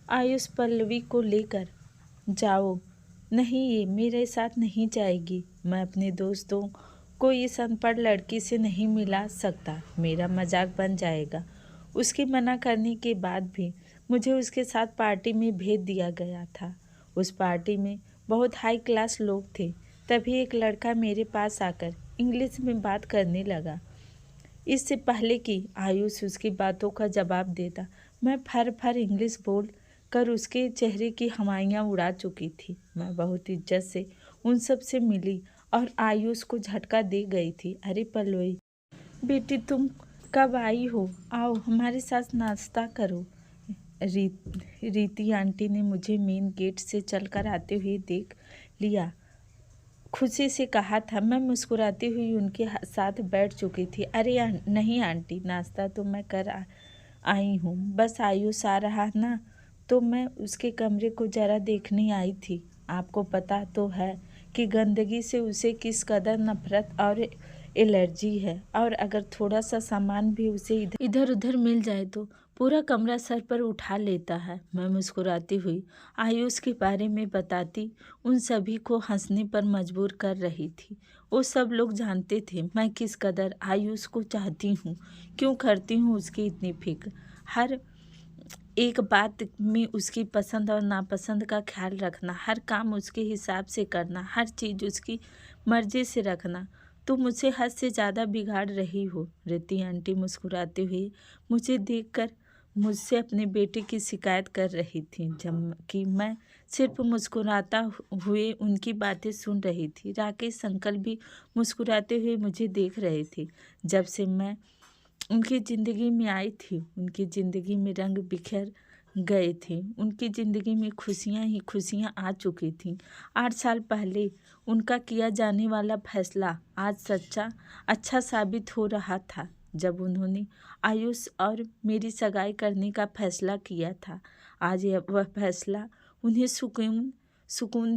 आयुष पल्लवी को लेकर जाओ। नहीं, ये मेरे साथ नहीं जाएगी। मैं अपने दोस्तों को इस अनपढ़ लड़की से नहीं मिला सकता, मेरा मजाक बन जाएगा। उसके मना करने के बाद भी मुझे उसके साथ पार्टी में भेज दिया गया था। उस पार्टी में बहुत हाई क्लास लोग थे। तभी एक लड़का मेरे पास आकर इंग्लिश में बात करने लगा। इससे पहले कि आयुष उसकी बातों का जवाब देता, मैं फर फर इंग्लिश बोल कर उसके चेहरे की हवाइयाँ उड़ा चुकी थी। मैं बहुत इज्जत से उन सब से मिली और आयुष को झटका दे गई थी। अरे पल्लवी बेटी, तुम कब आई हो? आओ हमारे साथ नाश्ता करो। रीति आंटी ने मुझे मेन गेट से चलकर आते हुए देख लिया। खुशी से कहा था। मैं मुस्कुराती हुई उनके साथ बैठ चुकी थी। अरे नहीं आंटी, नाश्ता तो मैं कर आई हूँ। बस आयुष आ रहा ना, तो मैं उसके कमरे को ज़रा देखने आई थी। आपको पता तो है कि गंदगी से उसे किस कदर नफरत और एलर्जी है, और अगर थोड़ा सा सामान भी उसे इधर उधर मिल जाए तो पूरा कमरा सर पर उठा लेता है। मैं मुस्कुराती हुई आयुष के बारे में बताती उन सभी को हंसने पर मजबूर कर रही थी। वो सब लोग जानते थे मैं किस कदर आयुष को चाहती हूँ, क्यों करती हूँ उसकी इतनी फिक्र। हर एक बात में उसकी पसंद और नापसंद का ख्याल रखना, हर काम उसके हिसाब से करना, हर चीज़ उसकी मर्जी से रखना। तुम मुझे हद से ज़्यादा बिगाड़ रही हो। रीति आंटी मुस्कुराते हुए मुझे देखकर मुझसे अपने बेटे की शिकायत कर रही थी, जबकि मैं सिर्फ मुस्कुराता हुए उनकी बातें सुन रही थी। राकेश अंकल भी मुस्कुराते हुए मुझे देख रहे थे। जब से मैं उनकी ज़िंदगी में आई थी, उनकी ज़िंदगी में रंग बिखर गए थे। उनकी ज़िंदगी में खुशियाँ ही खुशियाँ आ चुकी थीं। 8 साल पहले उनका किया जाने वाला फैसला आज सच्चा अच्छा साबित हो रहा था, जब उन्होंने आयुष और मेरी सगाई करने का फैसला किया था। आज वह फैसला उन्हें सुकून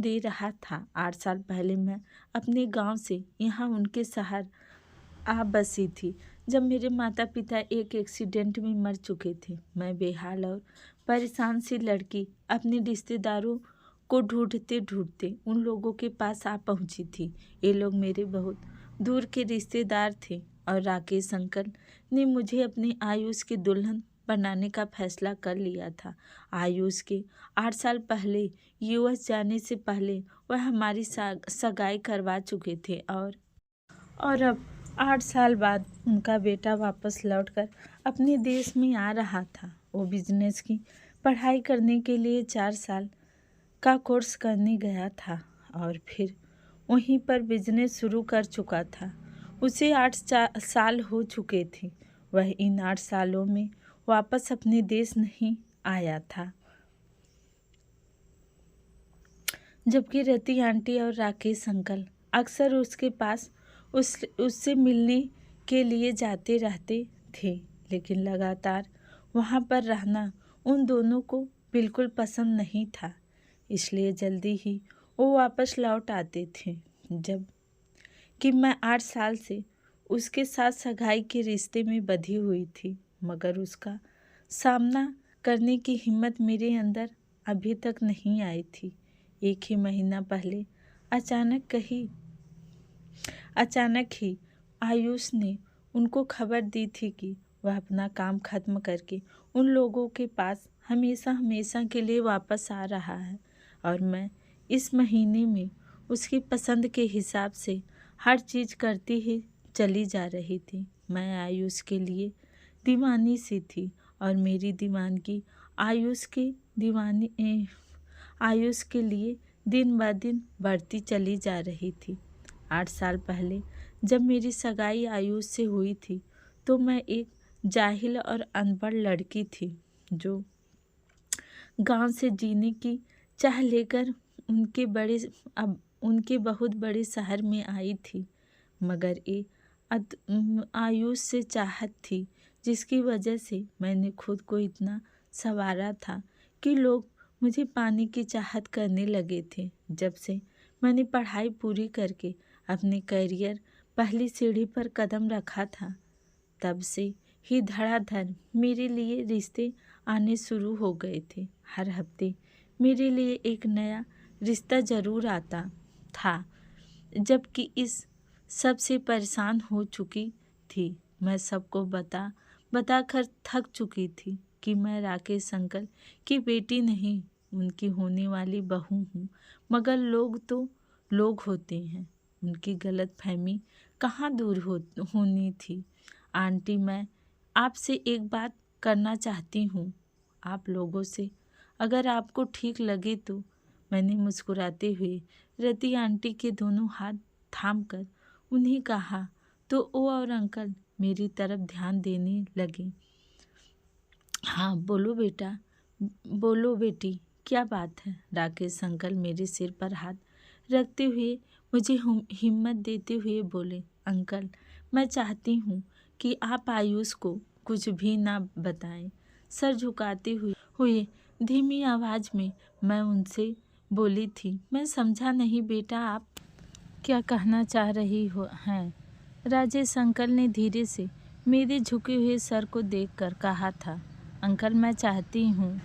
दे रहा था। 8 साल पहले मैं अपने गांव से यहाँ उनके शहर आ बसी थी, जब मेरे माता पिता एक एक्सीडेंट में मर चुके थे। मैं बेहाल और परेशान सी लड़की अपने रिश्तेदारों को ढूंढते ढूंढते उन लोगों के पास आ पहुंची थी। ये लोग मेरे बहुत दूर के रिश्तेदार थे और राकेश अंकल ने मुझे अपने आयुष की दुल्हन बनाने का फैसला कर लिया था। आयुष के 8 साल पहले यूएस जाने से पहले वह हमारी सगाई करवा चुके थे, और अब 8 साल बाद उनका बेटा वापस लौटकर अपने देश में आ रहा था। वो बिजनेस की पढ़ाई करने के लिए 4 साल का कोर्स करने गया था और फिर वहीं पर बिजनेस शुरू कर चुका था। उसे 8 साल हो चुके थे। वह इन 8 सालों में वापस अपने देश नहीं आया था, जबकि रति आंटी और राकेश अंकल अक्सर उसके पास उससे मिलने के लिए जाते रहते थे। लेकिन लगातार वहाँ पर रहना उन दोनों को बिल्कुल पसंद नहीं था, इसलिए जल्दी ही वो वापस लौट आते थे। जब कि मैं 8 साल से उसके साथ सगाई के रिश्ते में बंधी हुई थी, मगर उसका सामना करने की हिम्मत मेरे अंदर अभी तक नहीं आई थी। एक ही महीना पहले अचानक ही आयुष ने उनको खबर दी थी कि वह अपना काम खत्म करके उन लोगों के पास हमेशा के लिए वापस आ रहा है, और मैं इस महीने में उसकी पसंद के हिसाब से हर चीज़ करती ही चली जा रही थी। मैं आयुष के लिए दीवानी सी थी और मेरी दीवानगी आयुष के लिए दिन ब दिन बढ़ती चली जा रही थी। 8 साल पहले जब मेरी सगाई आयुष से हुई थी, तो मैं एक जाहिल और अनपढ़ लड़की थी जो गांव से जीने की चाह लेकर उनके बहुत बड़े शहर में आई थी। मगर ये आयुष से चाहत थी, जिसकी वजह से मैंने खुद को इतना संवारा था कि लोग मुझे पाने की चाहत करने लगे थे। जब से मैंने पढ़ाई पूरी करके अपने करियर पहली सीढ़ी पर कदम रखा था, तब से ही धड़ाधड़ मेरे लिए रिश्ते आने शुरू हो गए थे। हर हफ्ते मेरे लिए एक नया रिश्ता ज़रूर आता था। जबकि इस सब से परेशान हो चुकी थी। मैं सबको बता कर थक चुकी थी कि मैं राकेश अंकल की बेटी नहीं, उनकी होने वाली बहू हूँ। मगर लोग तो लोग होते हैं, उनकी गलतफहमी कहाँ दूर होनी थी। आंटी, मैं आपसे एक बात करना चाहती हूँ, आप लोगों से, अगर आपको ठीक लगे तो। मैंने मुस्कुराते हुए रति आंटी के दोनों हाथ थामकर उन्हें कहा तो वो और अंकल मेरी तरफ ध्यान देने लगे। हाँ बोलो बेटा, बोलो बेटी, क्या बात है? राकेश अंकल मेरे सिर पर हाथ रखते हुए मुझे हिम्मत देते हुए बोले। अंकल, मैं चाहती हूँ कि आप आयुष को कुछ भी ना बताएं। सर झुकाते हुए धीमी आवाज़ में मैं उनसे बोली थी। मैं समझा नहीं बेटा, आप क्या कहना चाह रही हो हैं? राजेश अंकल ने धीरे से मेरे झुके हुए सर को देखकर कहा था। अंकल, मैं चाहती हूँ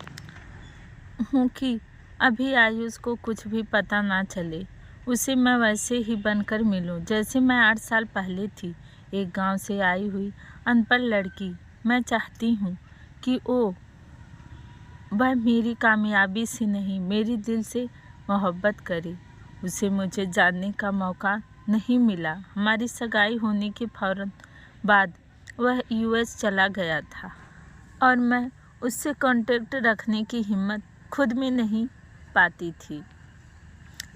कि अभी आयुष को कुछ भी पता ना चले। उसे मैं वैसे ही बनकर मिलूं जैसे मैं 8 साल पहले थी, एक गांव से आई हुई अनपढ़ लड़की। मैं चाहती हूँ कि वह मेरी कामयाबी से नहीं, मेरी दिल से मोहब्बत करे। उसे मुझे जानने का मौका नहीं मिला। हमारी सगाई होने के फौरन बाद वह यूएस चला गया था और मैं उससे कांटेक्ट रखने की हिम्मत खुद में नहीं पाती थी।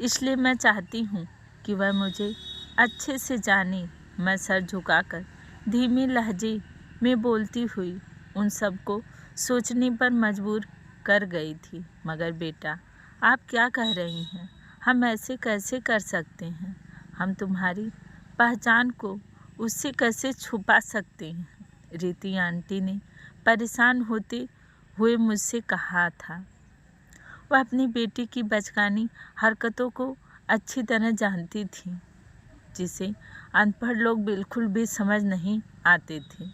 इसलिए मैं चाहती हूँ कि वह मुझे अच्छे से जाने। मैं सर झुकाकर धीमे लहजे में बोलती हुई उन सबको सोचने पर मजबूर कर गई थी। मगर बेटा, आप क्या कह रही हैं? हम ऐसे कैसे कर सकते हैं? हम तुम्हारी पहचान को उससे कैसे छुपा सकते हैं? रीति आंटी ने परेशान होते हुए मुझसे कहा था। वह अपनी बेटी की बचकानी हरकतों को अच्छी तरह जानती थी, जिसे अनपढ़ लोग बिल्कुल भी समझ नहीं आते थे।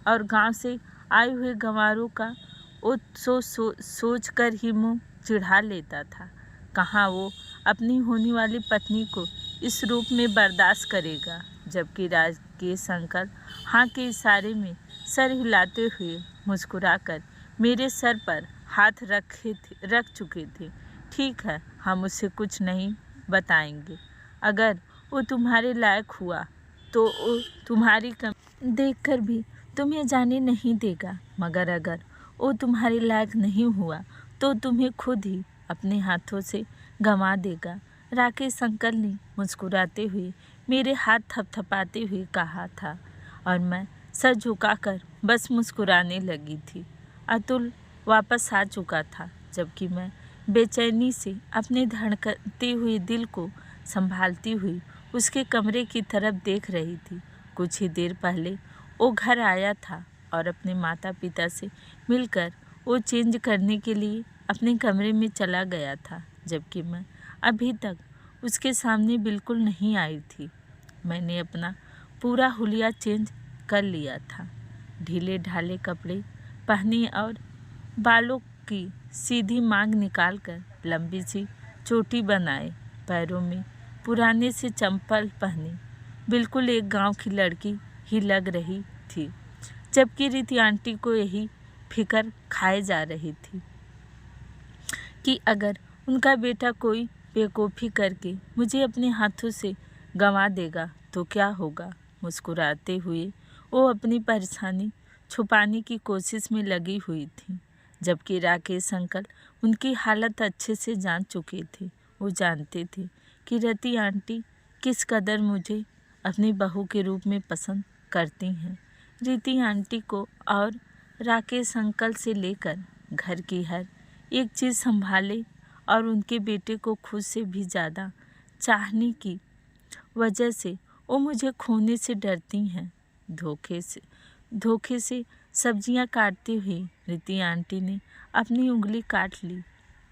और गांव से आए हुए गंवारों का वो सोच कर ही मुंह चिढ़ा लेता था। कहाँ वो अपनी होने वाली पत्नी को इस रूप में बर्दाश्त करेगा। जबकि राकेश अंकल हाँ के इशारे में सर हिलाते हुए मुस्कुराकर मेरे सर पर हाथ रख चुके थे। ठीक है, हम उसे कुछ नहीं बताएंगे। अगर वो तुम्हारे लायक हुआ तो वो तुम्हारी कमी देखकर भी तुम्हें जाने नहीं देगा। मगर अगर वो तुम्हारे लायक नहीं हुआ तो तुम्हें खुद ही अपने हाथों से गंवा देगा। राकेश अंकल ने मुस्कुराते हुए मेरे हाथ थपथपाते हुए कहा था और मैं सर झुकाकर बस मुस्कुराने लगी थी। अतुल वापस आ चुका था, जबकि मैं बेचैनी से अपने धड़कते हुए दिल को संभालती हुई उसके कमरे की तरफ देख रही थी। कुछ ही देर पहले वो घर आया था और अपने माता पिता से मिलकर वो चेंज करने के लिए अपने कमरे में चला गया था, जबकि मैं अभी तक उसके सामने बिल्कुल नहीं आई थी। मैंने अपना पूरा हुलिया चेंज कर लिया था। ढीले ढाले कपड़े पहने और बालों की सीधी मांग निकालकर लंबी सी चोटी बनाए, पैरों में पुराने से चंपल पहने बिल्कुल एक गांव की लड़की ही लग रही थी। जबकि रीति आंटी को यही फिक्र खाए जा रही थी कि अगर उनका बेटा कोई बेवकूफ़ी करके मुझे अपने हाथों से गंवा देगा तो क्या होगा। मुस्कुराते हुए वो अपनी परेशानी छुपाने की कोशिश में लगी हुई थी, जबकि राकेश अंकल उनकी हालत अच्छे से जान चुके थे। वो जानते थे कि रति आंटी किस कदर मुझे अपनी बहू के रूप में पसंद करती हैं। रीति आंटी को और राकेश अंकल से लेकर घर की हर एक चीज़ संभाले और उनके बेटे को खुद से भी ज़्यादा चाहने की वजह से वो मुझे खोने से डरती हैं। धोखे से सब्जियां काटती हुई रीति आंटी ने अपनी उंगली काट ली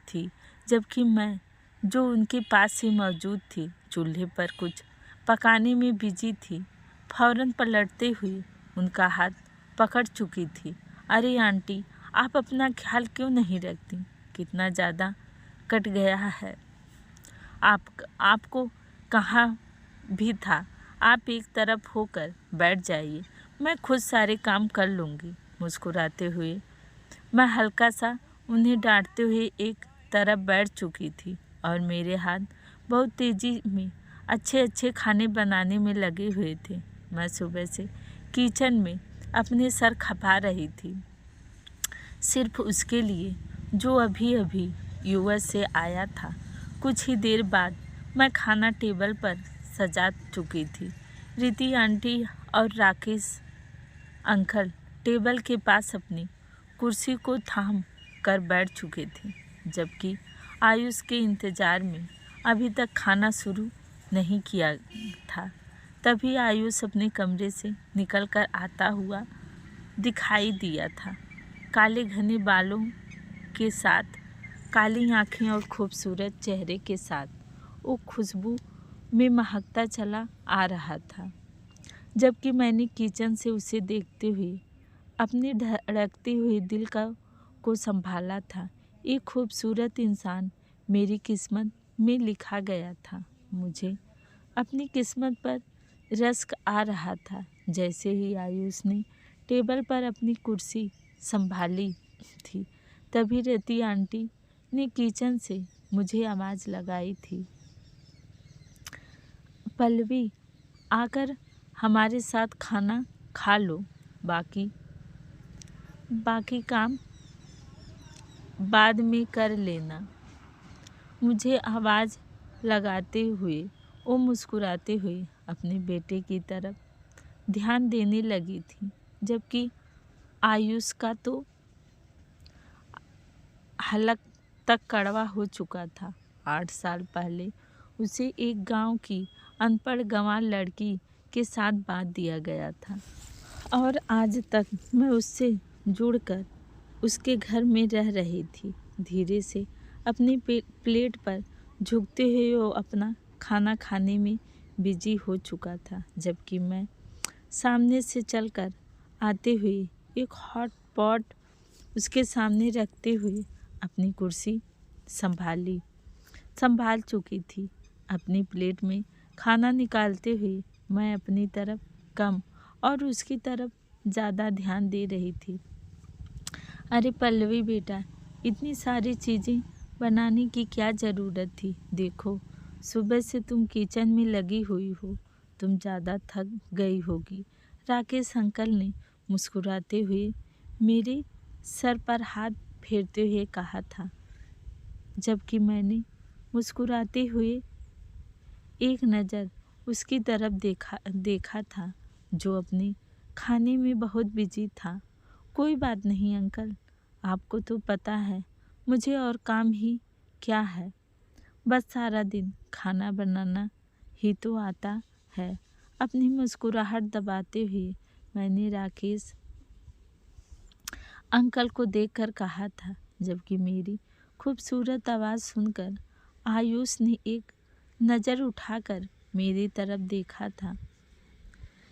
थी, जबकि मैं जो उनके पास ही मौजूद थी चूल्हे पर कुछ पकाने में बिजी थी, फौरन पलटते हुए उनका हाथ पकड़ चुकी थी। अरे आंटी, आप अपना ख्याल क्यों नहीं रखती? कितना ज़्यादा कट गया है। आपको कहाँ भी था। आप एक तरफ होकर बैठ जाइए, मैं खुद सारे काम कर लूँगी। मुस्कुराते हुए मैं हल्का सा उन्हें डांटते हुए एक तरफ बैठ चुकी थी और मेरे हाथ बहुत तेज़ी में अच्छे अच्छे खाने बनाने में लगे हुए थे। मैं सुबह से किचन में अपने सर खपा रही थी, सिर्फ उसके लिए जो अभी अभी यूएस से आया था। कुछ ही देर बाद मैं खाना टेबल पर सजा चुकी थी। रिति आंटी और राकेश अंकल टेबल के पास अपनी कुर्सी को थाम कर बैठ चुके थे, जबकि आयुष के इंतज़ार में अभी तक खाना शुरू नहीं किया था। तभी आयुष अपने कमरे से निकलकर आता हुआ दिखाई दिया था। काले घने बालों के साथ, काली आँखें और खूबसूरत चेहरे के साथ वो खुशबू में महकता चला आ रहा था। जबकि मैंने किचन से उसे देखते हुए अपने धड़कते हुए दिल को संभाला था। एक खूबसूरत इंसान मेरी किस्मत में लिखा गया था। मुझे अपनी किस्मत पर रश्क आ रहा था। जैसे ही आयुष ने टेबल पर अपनी कुर्सी संभाली थी, तभी रति आंटी ने किचन से मुझे आवाज़ लगाई थी, पल्लवी आकर हमारे साथ खाना खा लो, बाकी काम बाद में कर लेना। मुझे आवाज़ लगाते हुए वो मुस्कुराते हुए अपने बेटे की तरफ ध्यान देने लगी थी, जबकि आयुष का तो हलक तक कड़वा हो चुका था। 8 साल पहले उसे एक गांव की अनपढ़ गंवार लड़की के साथ बांध दिया गया था और आज तक मैं उससे जुड़कर उसके घर में रह रही थी। धीरे से अपनी प्लेट पर झुकते हुए वो अपना खाना खाने में बिजी हो चुका था, जबकि मैं सामने से चलकर आते हुए एक हॉट पॉट उसके सामने रखते हुए अपनी कुर्सी संभाल चुकी थी। अपनी प्लेट में खाना निकालते हुए मैं अपनी तरफ कम और उसकी तरफ ज़्यादा ध्यान दे रही थी। अरे पल्लवी बेटा, इतनी सारी चीज़ें बनाने की क्या ज़रूरत थी? देखो, सुबह से तुम किचन में लगी हुई हो, तुम ज़्यादा थक गई होगी। राकेश अंकल ने मुस्कुराते हुए मेरे सर पर हाथ फेरते हुए कहा था, जबकि मैंने मुस्कुराते हुए एक नज़र उसकी तरफ देखा था, जो अपने खाने में बहुत बिजी था। कोई बात नहीं अंकल, आपको तो पता है मुझे और काम ही क्या है, बस सारा दिन खाना बनाना ही तो आता है। अपनी मुस्कुराहट दबाते हुए मैंने राकेश अंकल को देखकर कहा था, जबकि मेरी खूबसूरत आवाज़ सुनकर आयुष ने एक नज़र उठाकर मेरी तरफ देखा था।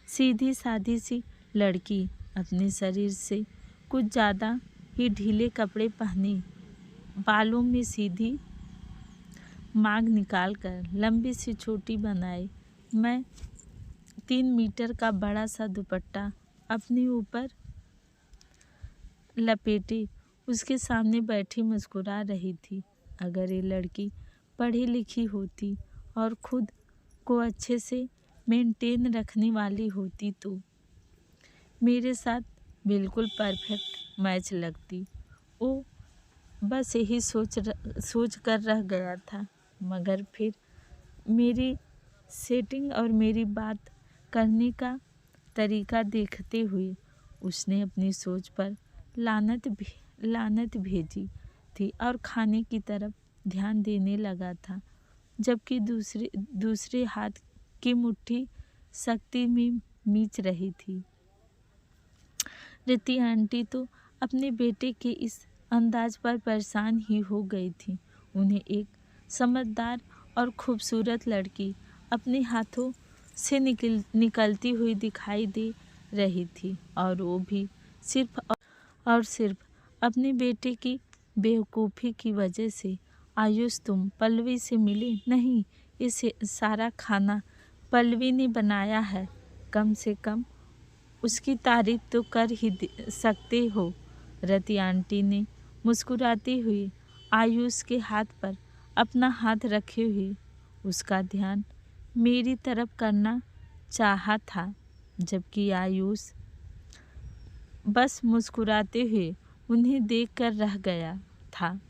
सीधी सादी सी लड़की अपने शरीर से कुछ ज़्यादा ही ढीले कपड़े पहने, बालों में सीधी मांग निकालकर लंबी सी चोटी बनाए, मैं 3 मीटर का बड़ा सा दुपट्टा अपने ऊपर लपेटे उसके सामने बैठी मुस्कुरा रही थी। अगर ये लड़की पढ़ी लिखी होती और खुद को अच्छे से मेंटेन रखने वाली होती तो मेरे साथ बिल्कुल परफेक्ट मैच लगती। वो बस यही सोच कर रह गया था, मगर फिर मेरी सेटिंग और मेरी बात करने का तरीका देखते हुए उसने अपनी सोच पर लानत भेजी थी और खाने की तरफ ध्यान देने लगा था, जबकि दूसरे हाथ की मुट्ठी सख्ती में मीच रही थी। रिति आंटी तो अपने बेटे के इस अंदाज पर परेशान ही हो गई थी। उन्हें एक समझदार और खूबसूरत लड़की अपने हाथों से निकलती हुई दिखाई दे रही थी और वो भी सिर्फ अपने बेटे की बेवकूफ़ी की वजह से आयुष तुम पल्लवी से मिले नहीं, इसे सारा खाना पल्लवी ने बनाया है, कम से कम उसकी तारीफ तो कर ही सकते हो। रति आंटी ने मुस्कुराती हुई आयुष के हाथ पर अपना हाथ रखे हुए उसका ध्यान मेरी तरफ करना चाहा था, जबकि आयुष बस मुस्कुराते हुए उन्हें देखकर रह गया था।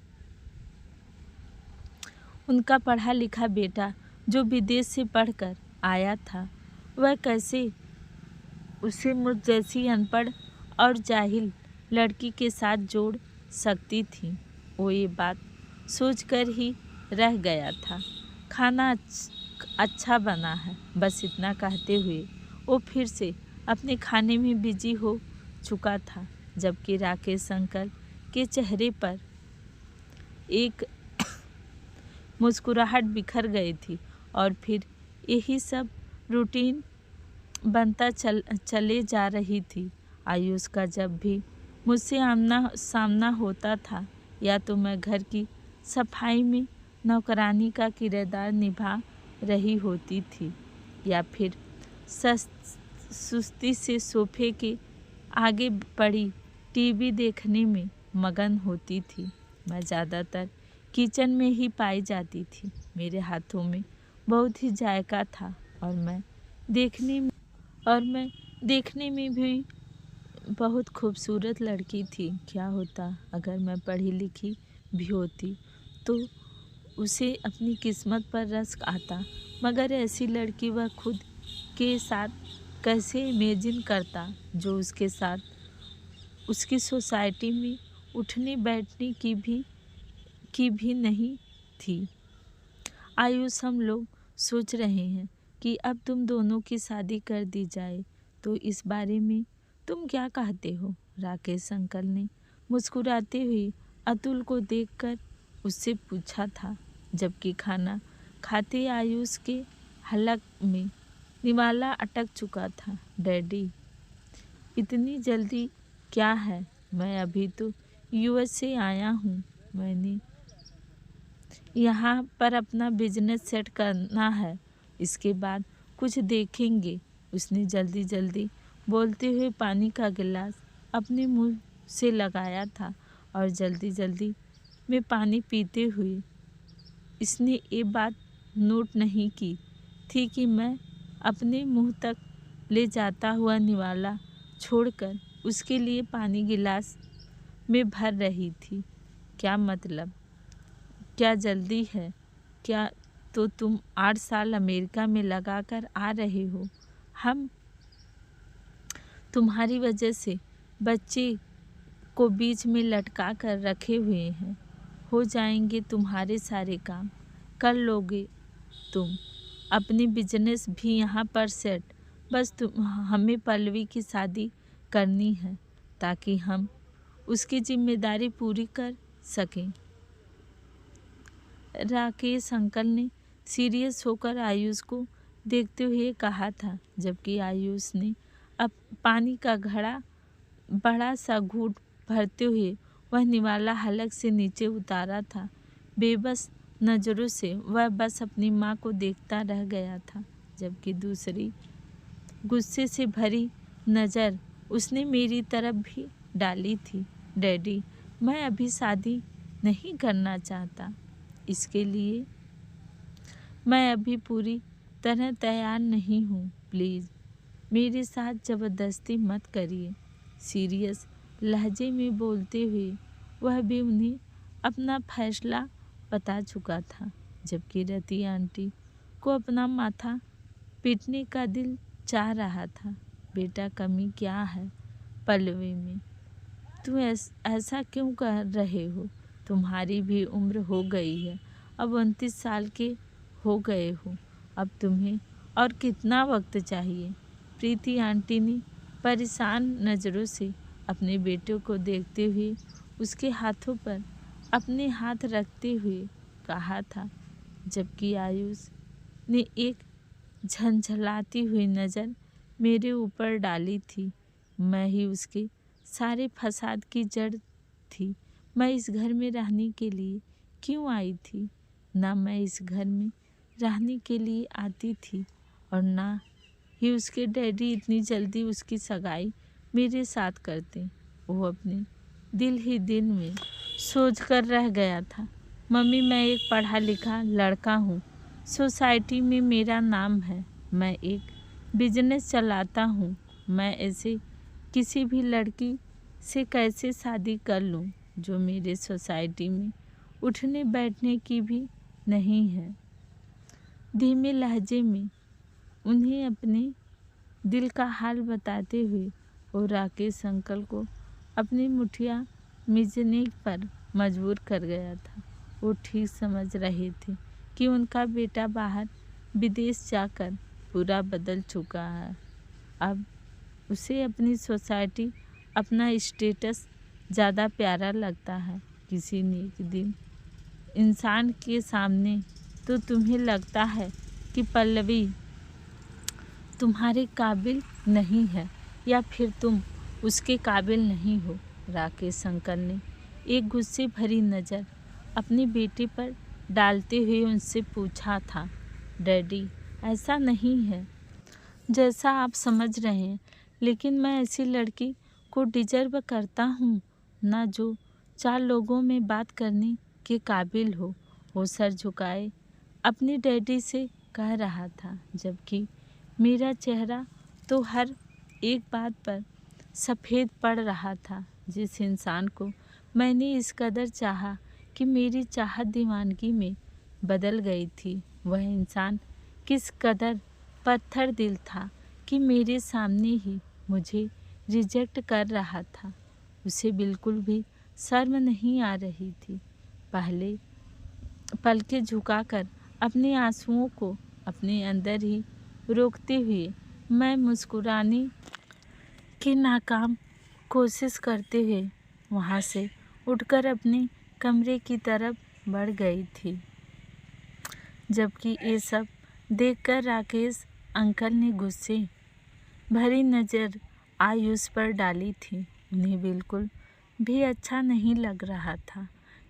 उनका पढ़ा लिखा बेटा जो विदेश से पढ़कर आया था, वह कैसे उसे मुझ जैसी अनपढ़ और जाहिल लड़की के साथ जोड़ सकती थी। वो ये बात सोचकर ही रह गया था। खाना अच्छा बना है, बस इतना कहते हुए वो फिर से अपने खाने में बिजी हो चुका था, जबकि राकेश अंकल के चेहरे पर एक मुस्कुराहट बिखर गई थी। और फिर यही सब रूटीन बनता चले जा रही थी। आयुष का जब भी मुझसे आमना सामना होता था, या तो मैं घर की सफाई में नौकरानी का किरदार निभा रही होती थी, या फिर सुस्ती से सोफे के आगे पड़ी टीवी देखने में मगन होती थी। मैं ज़्यादातर किचन में ही पाई जाती थी। मेरे हाथों में बहुत ही जायका था, और मैं देखने में भी बहुत खूबसूरत लड़की थी। क्या होता अगर मैं पढ़ी लिखी भी होती तो उसे अपनी किस्मत पर रश्क आता, मगर ऐसी लड़की वह खुद के साथ कैसे इमेजिन करता जो उसके साथ उसकी सोसाइटी में उठने बैठने की भी नहीं थी। आयुष, हम लोग सोच रहे हैं कि अब तुम दोनों की शादी कर दी जाए, तो इस बारे में तुम क्या कहते हो? राकेश अंकल ने मुस्कुराते हुए अतुल को देखकर उससे पूछा था, जबकि खाना खाते आयुष के हलक में निवाला अटक चुका था। डैडी, इतनी जल्दी क्या है? मैं अभी तो यूएस से आया हूँ। मैंने यहाँ पर अपना बिजनेस सेट करना है, इसके बाद कुछ देखेंगे। उसने जल्दी जल्दी बोलते हुए पानी का गिलास अपने मुंह से लगाया था, और जल्दी जल्दी में पानी पीते हुए इसने ये बात नोट नहीं की थी कि मैं अपने मुंह तक ले जाता हुआ निवाला छोड़कर उसके लिए पानी गिलास में भर रही थी। क्या मतलब? क्या जल्दी है? क्या तो तुम 8 साल अमेरिका में लगा कर आ रहे हो। हम तुम्हारी वजह से बच्चे को बीच में लटका कर रखे हुए हैं। हो जाएंगे तुम्हारे सारे काम, कर लोगे तुम अपनी बिजनेस भी यहाँ पर सेट। बस हमें पल्लवी की शादी करनी है, ताकि हम उसकी जिम्मेदारी पूरी कर सकें। राकेश अंकल ने सीरियस होकर आयुष को देखते हुए कहा था, जबकि आयुष ने अब पानी का घड़ा बड़ा सा घूंट भरते हुए वह निवाला हलक से नीचे उतारा था। बेबस नज़रों से वह बस अपनी माँ को देखता रह गया था, जबकि दूसरी गुस्से से भरी नज़र उसने मेरी तरफ भी डाली थी। डैडी, मैं अभी शादी नहीं करना चाहता। इसके लिए मैं अभी पूरी तरह तैयार नहीं हूँ। प्लीज़ मेरे साथ ज़बरदस्ती मत करिए। सीरियस लहजे में बोलते हुए वह भी उन्हें अपना फैसला बता चुका था, जबकि रति आंटी को अपना माथा पीटने का दिल चाह रहा था। बेटा, कमी क्या है पल्लवी में? तुम ऐसा क्यों कर रहे हो? तुम्हारी भी उम्र हो गई है, अब 29 साल के हो गए हो। अब तुम्हें और कितना वक्त चाहिए? प्रीति आंटी ने परेशान नज़रों से अपने बेटे को देखते हुए उसके हाथों पर अपने हाथ रखते हुए कहा था, जबकि आयुष ने एक झंझलाती हुई नज़र मेरे ऊपर डाली थी। मैं ही उसके सारे फसाद की जड़ थी, मैं इस घर में रहने के लिए क्यों आई थी? ना मैं इस घर में रहने के लिए आती थी और ना ही उसके डैडी इतनी जल्दी उसकी सगाई मेरे साथ करते। वो अपने दिल ही दिल में सोच कर रह गया था, मम्मी मैं एक पढ़ा लिखा लड़का हूँ, सोसाइटी में मेरा नाम है, मैं एक बिजनेस चलाता हूँ, मैं ऐसे किसी भी लड़की से कैसे शादी कर लूँ जो मेरे सोसाइटी में उठने बैठने की भी नहीं है। धीमे लहजे में उन्हें अपने दिल का हाल बताते हुए वो राकेश अंकल को अपनी मुठिया मिजने पर मजबूर कर गया था। वो ठीक समझ रहे थे कि उनका बेटा बाहर विदेश जाकर पूरा बदल चुका है। अब उसे अपनी सोसाइटी, अपना स्टेटस ज़्यादा प्यारा लगता है। किसी नेक दिन इंसान के सामने तो तुम्हें लगता है कि पल्लवी तुम्हारे काबिल नहीं है या फिर तुम उसके काबिल नहीं हो। राकेश अंकल ने एक गुस्से भरी नज़र अपने बेटे पर डालते हुए उनसे पूछा था, डैडी ऐसा नहीं है जैसा आप समझ रहे हैं, लेकिन मैं ऐसी लड़की को डिजर्व करता हूँ ना जो 4 लोगों में बात करने के काबिल हो। वो सर झुकाए अपने डैडी से कह रहा था, जबकि मेरा चेहरा तो हर एक बात पर सफ़ेद पड़ रहा था। जिस इंसान को मैंने इस कदर चाहा कि मेरी चाहत दीवानगी में बदल गई थी, वह इंसान किस कदर पत्थर दिल था कि मेरे सामने ही मुझे रिजेक्ट कर रहा था। उसे बिल्कुल भी शर्म नहीं आ रही थी। पहले पलकें झुकाकर अपने आंसुओं को अपने अंदर ही रोकते हुए मैं मुस्कुराने की नाकाम कोशिश करते हुए वहाँ से उठकर अपने कमरे की तरफ बढ़ गई थी। जबकि ये सब देखकर राकेश अंकल ने गुस्से भरी नज़र आयुष पर डाली थी। उन्हें बिल्कुल भी अच्छा नहीं लग रहा था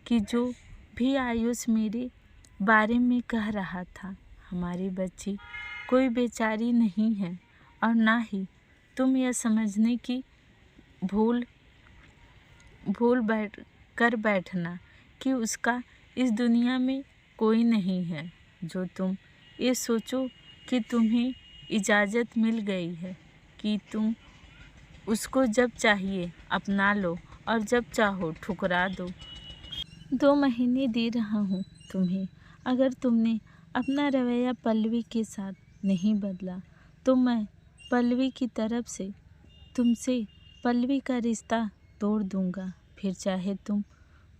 कि जो भी आयुष मेरे बारे में कह रहा था। हमारी बच्ची कोई बेचारी नहीं है और ना ही तुम यह समझने की भूल बैठना कि उसका इस दुनिया में कोई नहीं है। जो तुम ये सोचो कि तुम्हें इजाज़त मिल गई है कि तुम उसको जब चाहिए अपना लो और जब चाहो ठुकरा दो। 2 महीने दे रहा हूँ तुम्हें, अगर तुमने अपना रवैया पल्लवी के साथ नहीं बदला तो मैं पल्लवी की तरफ से तुमसे पल्लवी का रिश्ता तोड़ दूँगा। फिर चाहे तुम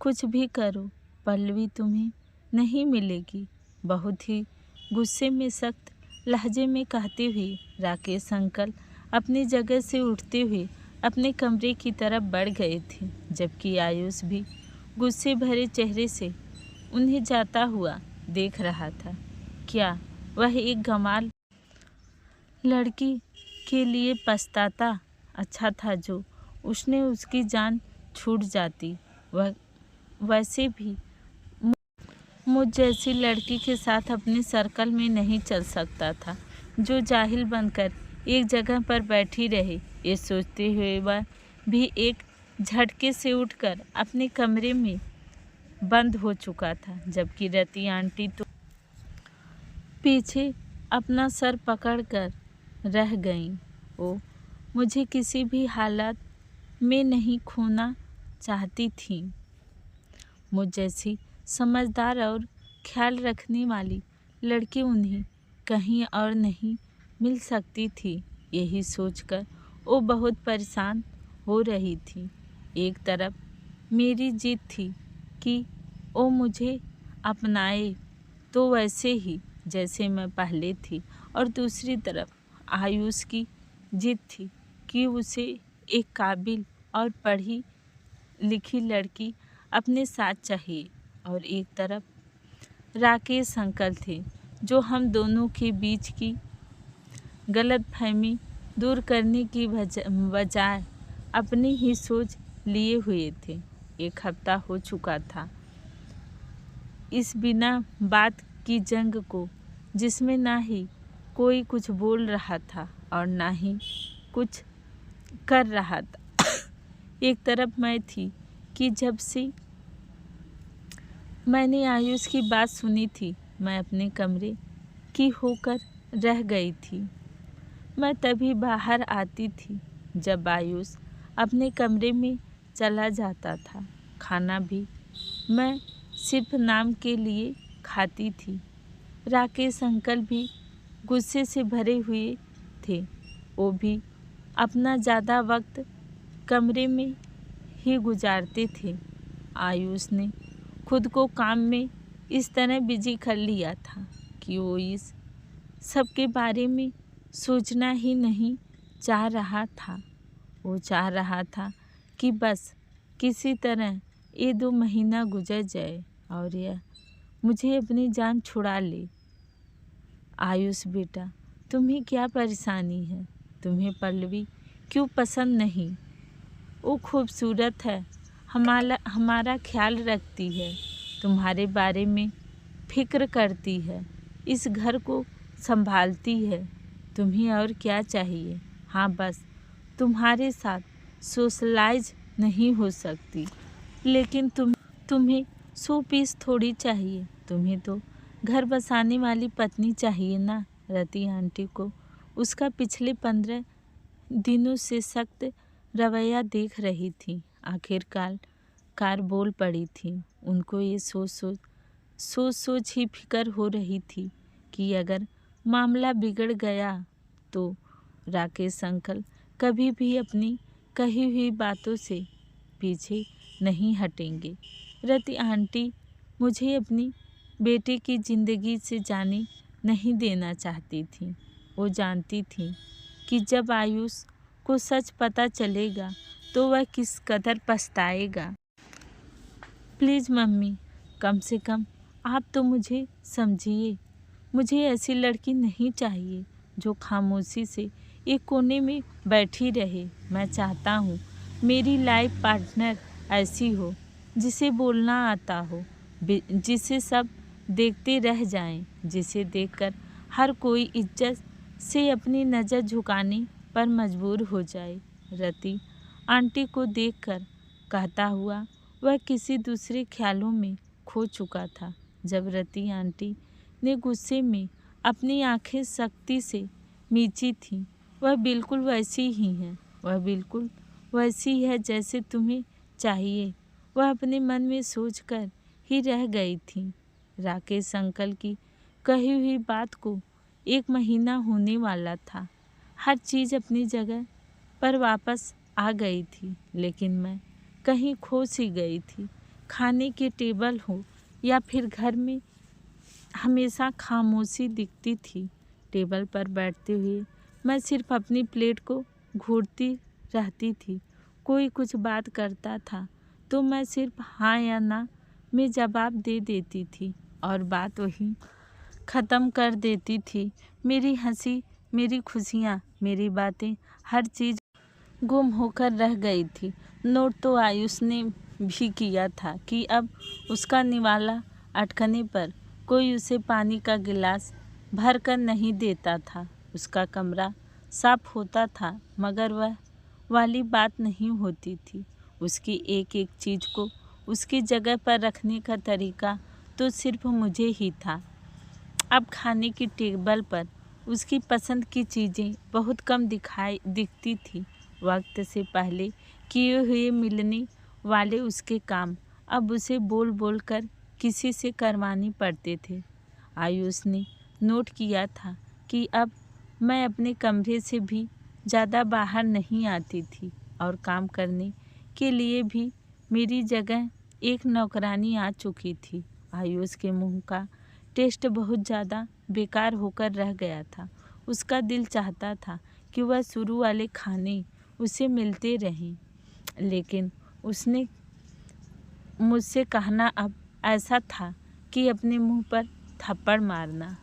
कुछ भी करो, पल्लवी तुम्हें नहीं मिलेगी। बहुत ही गुस्से में सख्त लहजे में कहते हुए राकेश अंकल अपनी जगह से उठते हुए अपने कमरे की तरफ बढ़ गए थे, जबकि आयुष भी गुस्से भरे चेहरे से उन्हें जाता हुआ देख रहा था। क्या वह एक गंवार लड़की के लिए पछताता? अच्छा था जो उसने उसकी जान छूट जाती। वह वैसे भी मुझ जैसी लड़की के साथ अपने सर्कल में नहीं चल सकता था जो जाहिल बनकर एक जगह पर बैठी रहे। ये सोचते हुए वह भी एक झटके से उठकर अपने कमरे में बंद हो चुका था, जबकि रति आंटी तो पीछे अपना सर पकड़कर रह गईं। वो मुझे किसी भी हालत में नहीं खोना चाहती थीं। मुझ जैसी समझदार और ख्याल रखने वाली लड़की उन्हें कहीं और नहीं मिल सकती थी। यही सोचकर वो बहुत परेशान हो रही थी। एक तरफ मेरी जिद थी कि वो मुझे अपनाए तो वैसे ही जैसे मैं पहले थी, और दूसरी तरफ आयुष की जिद थी कि उसे एक काबिल और पढ़ी लिखी लड़की अपने साथ चाहिए। और एक तरफ राकेश अंकल थे जो हम दोनों के बीच की गलतफहमी दूर करने की बजाय अपनी ही सोच लिए हुए थे। 1 हफ्ता हो चुका था इस बिना बात की जंग को, जिसमें ना ही कोई कुछ बोल रहा था और ना ही कुछ कर रहा था। एक तरफ मैं थी कि जब से मैंने आयुष की बात सुनी थी, मैं अपने कमरे की होकर रह गई थी। मैं तभी बाहर आती थी जब आयुष अपने कमरे में चला जाता था। खाना भी मैं सिर्फ नाम के लिए खाती थी। राकेश अंकल भी गुस्से से भरे हुए थे। वो भी अपना ज़्यादा वक्त कमरे में ही गुजारते थे। आयुष ने खुद को काम में इस तरह बिजी कर लिया था कि वो इस सब के बारे में सोचना ही नहीं चाह रहा था। वो चाह रहा था कि बस किसी तरह ये 2 महीना गुजर जाए और यह मुझे अपनी जान छुड़ा ले। आयुष बेटा, तुम्हें क्या परेशानी है? तुम्हें पल्लवी क्यों पसंद नहीं? वो खूबसूरत है, हमारा ख्याल रखती है, तुम्हारे बारे में फिक्र करती है, इस घर को संभालती है। तुम्हें और क्या चाहिए? हाँ, बस तुम्हारे साथ सोशलाइज नहीं हो सकती, लेकिन तुम्हें 100 पीस थोड़ी चाहिए। तुम्हें तो घर बसाने वाली पत्नी चाहिए ना। रति आंटी को उसका पिछले 15 दिनों से सख्त रवैया देख रही थी। आखिरकार बोल पड़ी थी। उनको ये सोच ही फिक्र हो रही थी कि अगर मामला बिगड़ गया तो राकेश अंकल कभी भी अपनी कही हुई बातों से पीछे नहीं हटेंगे। रति आंटी मुझे अपनी बेटे की ज़िंदगी से जाने नहीं देना चाहती थी। वो जानती थी कि जब आयुष को सच पता चलेगा तो वह किस कदर पछताएगा। प्लीज़ मम्मी, कम से कम आप तो मुझे समझिए। मुझे ऐसी लड़की नहीं चाहिए जो खामोशी से एक कोने में बैठी रहे। मैं चाहता हूँ मेरी लाइफ पार्टनर ऐसी हो जिसे बोलना आता हो, जिसे सब देखते रह जाएं, जिसे देखकर हर कोई इज्जत से अपनी नज़र झुकाने पर मजबूर हो जाए। रति आंटी को देखकर कहता हुआ वह किसी दूसरे ख्यालों में खो चुका था। जब रति आंटी ने गुस्से में अपनी आंखें सख्ती से मींची थीं, वह बिल्कुल वैसी ही है, वह बिल्कुल वैसी है जैसे तुम्हें चाहिए। वह अपने मन में सोचकर ही रह गई थी। राकेश अंकल की कही हुई बात को 1 महीना होने वाला था। हर चीज़ अपनी जगह पर वापस आ गई थी, लेकिन मैं कहीं खो सी गई थी। खाने के टेबल हो या फिर घर में हमेशा खामोशी दिखती थी। टेबल पर बैठते हुए मैं सिर्फ अपनी प्लेट को घूरती रहती थी। कोई कुछ बात करता था तो मैं सिर्फ हाँ या ना में जवाब दे देती थी और बात वहीं ख़त्म कर देती थी। मेरी हंसी, मेरी खुशियाँ, मेरी बातें, हर चीज़ गुम होकर रह गई थी। नोट तो आयुष ने भी किया था कि अब उसका निवाला अटकने पर कोई उसे पानी का गिलास भर कर नहीं देता था। उसका कमरा साफ होता था, मगर वह वाली बात नहीं होती थी। उसकी एक एक चीज़ को उसकी जगह पर रखने का तरीका तो सिर्फ मुझे ही था। अब खाने की टेबल पर उसकी पसंद की चीज़ें बहुत कम दिखती थी। वक्त से पहले किए हुए मिलने वाले उसके काम अब उसे बोल बोल कर किसी से करवाने पड़ते थे। आयुष ने नोट किया था कि अब मैं अपने कमरे से भी ज़्यादा बाहर नहीं आती थी और काम करने के लिए भी मेरी जगह एक नौकरानी आ चुकी थी। आयुष के मुंह का टेस्ट बहुत ज़्यादा बेकार होकर रह गया था। उसका दिल चाहता था कि वह शुरू वाले खाने उसे मिलते रहें, लेकिन उसने मुझसे कहना अब ऐसा था कि अपने मुंह पर थप्पड़ मारना।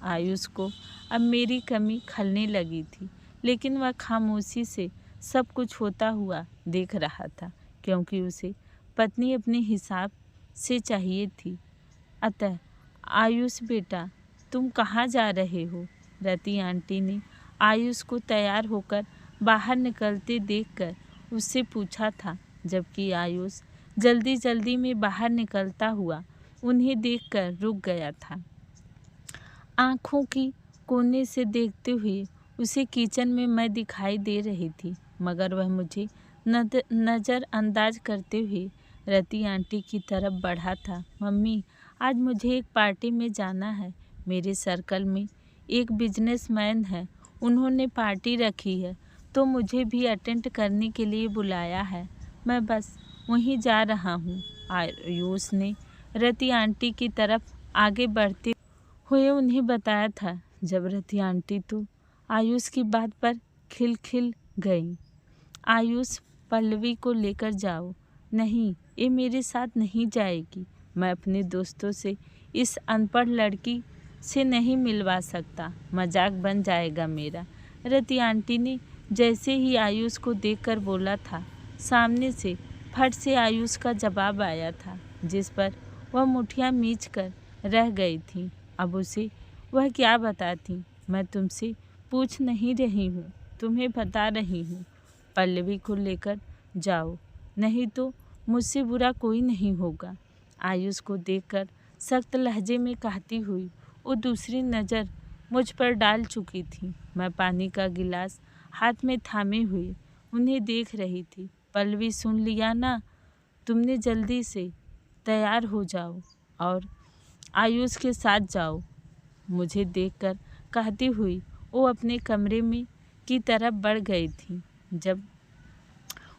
आयुष को अब मेरी कमी खलने लगी थी, लेकिन वह खामोशी से सब कुछ होता हुआ देख रहा था, क्योंकि उसे पत्नी अपने हिसाब से चाहिए थी। अतः आयुष बेटा, तुम कहाँ जा रहे हो? रति आंटी ने आयुष को तैयार होकर बाहर निकलते देखकर उससे पूछा था, जबकि आयुष जल्दी जल्दी में बाहर निकलता हुआ उन्हें देखकर रुक गया था। आँखों की कोने से देखते हुए उसे किचन में मैं दिखाई दे रही थी, मगर वह मुझे नज़रअंदाज करते हुए रति आंटी की तरफ बढ़ा था। मम्मी, आज मुझे एक पार्टी में जाना है। मेरे सर्कल में एक बिजनेसमैन है, उन्होंने पार्टी रखी है तो मुझे भी अटेंड करने के लिए बुलाया है। मैं बस वहीं जा रहा हूँ। आयुष ने रति आंटी की तरफ आगे बढ़ते हुए उन्हें बताया था। जब रति आंटी तो आयुष की बात पर खिल गई। आयुष, पल्लवी को लेकर जाओ। नहीं, ये मेरे साथ नहीं जाएगी। मैं अपने दोस्तों से इस अनपढ़ लड़की से नहीं मिलवा सकता, मजाक बन जाएगा मेरा। रति आंटी ने जैसे ही आयुष को देखकर बोला था, सामने से फट से आयुष का जवाब आया था, जिस पर वह मुठियाँ मीच कर रह गई थी। अब उसे वह क्या बताती? मैं तुमसे पूछ नहीं रही हूँ, तुम्हें बता रही हूँ। पल्लवी को लेकर जाओ, नहीं तो मुझसे बुरा कोई नहीं होगा। आयुष को देखकर सख्त लहजे में कहती हुई वो दूसरी नज़र मुझ पर डाल चुकी थी। मैं पानी का गिलास हाथ में थामे हुए उन्हें देख रही थी। पल्लवी, सुन लिया ना, तुमने जल्दी से तैयार हो जाओ और आयुष के साथ जाओ। मुझे देखकर कहती हुई वो अपने कमरे में की तरफ बढ़ गई थी। जब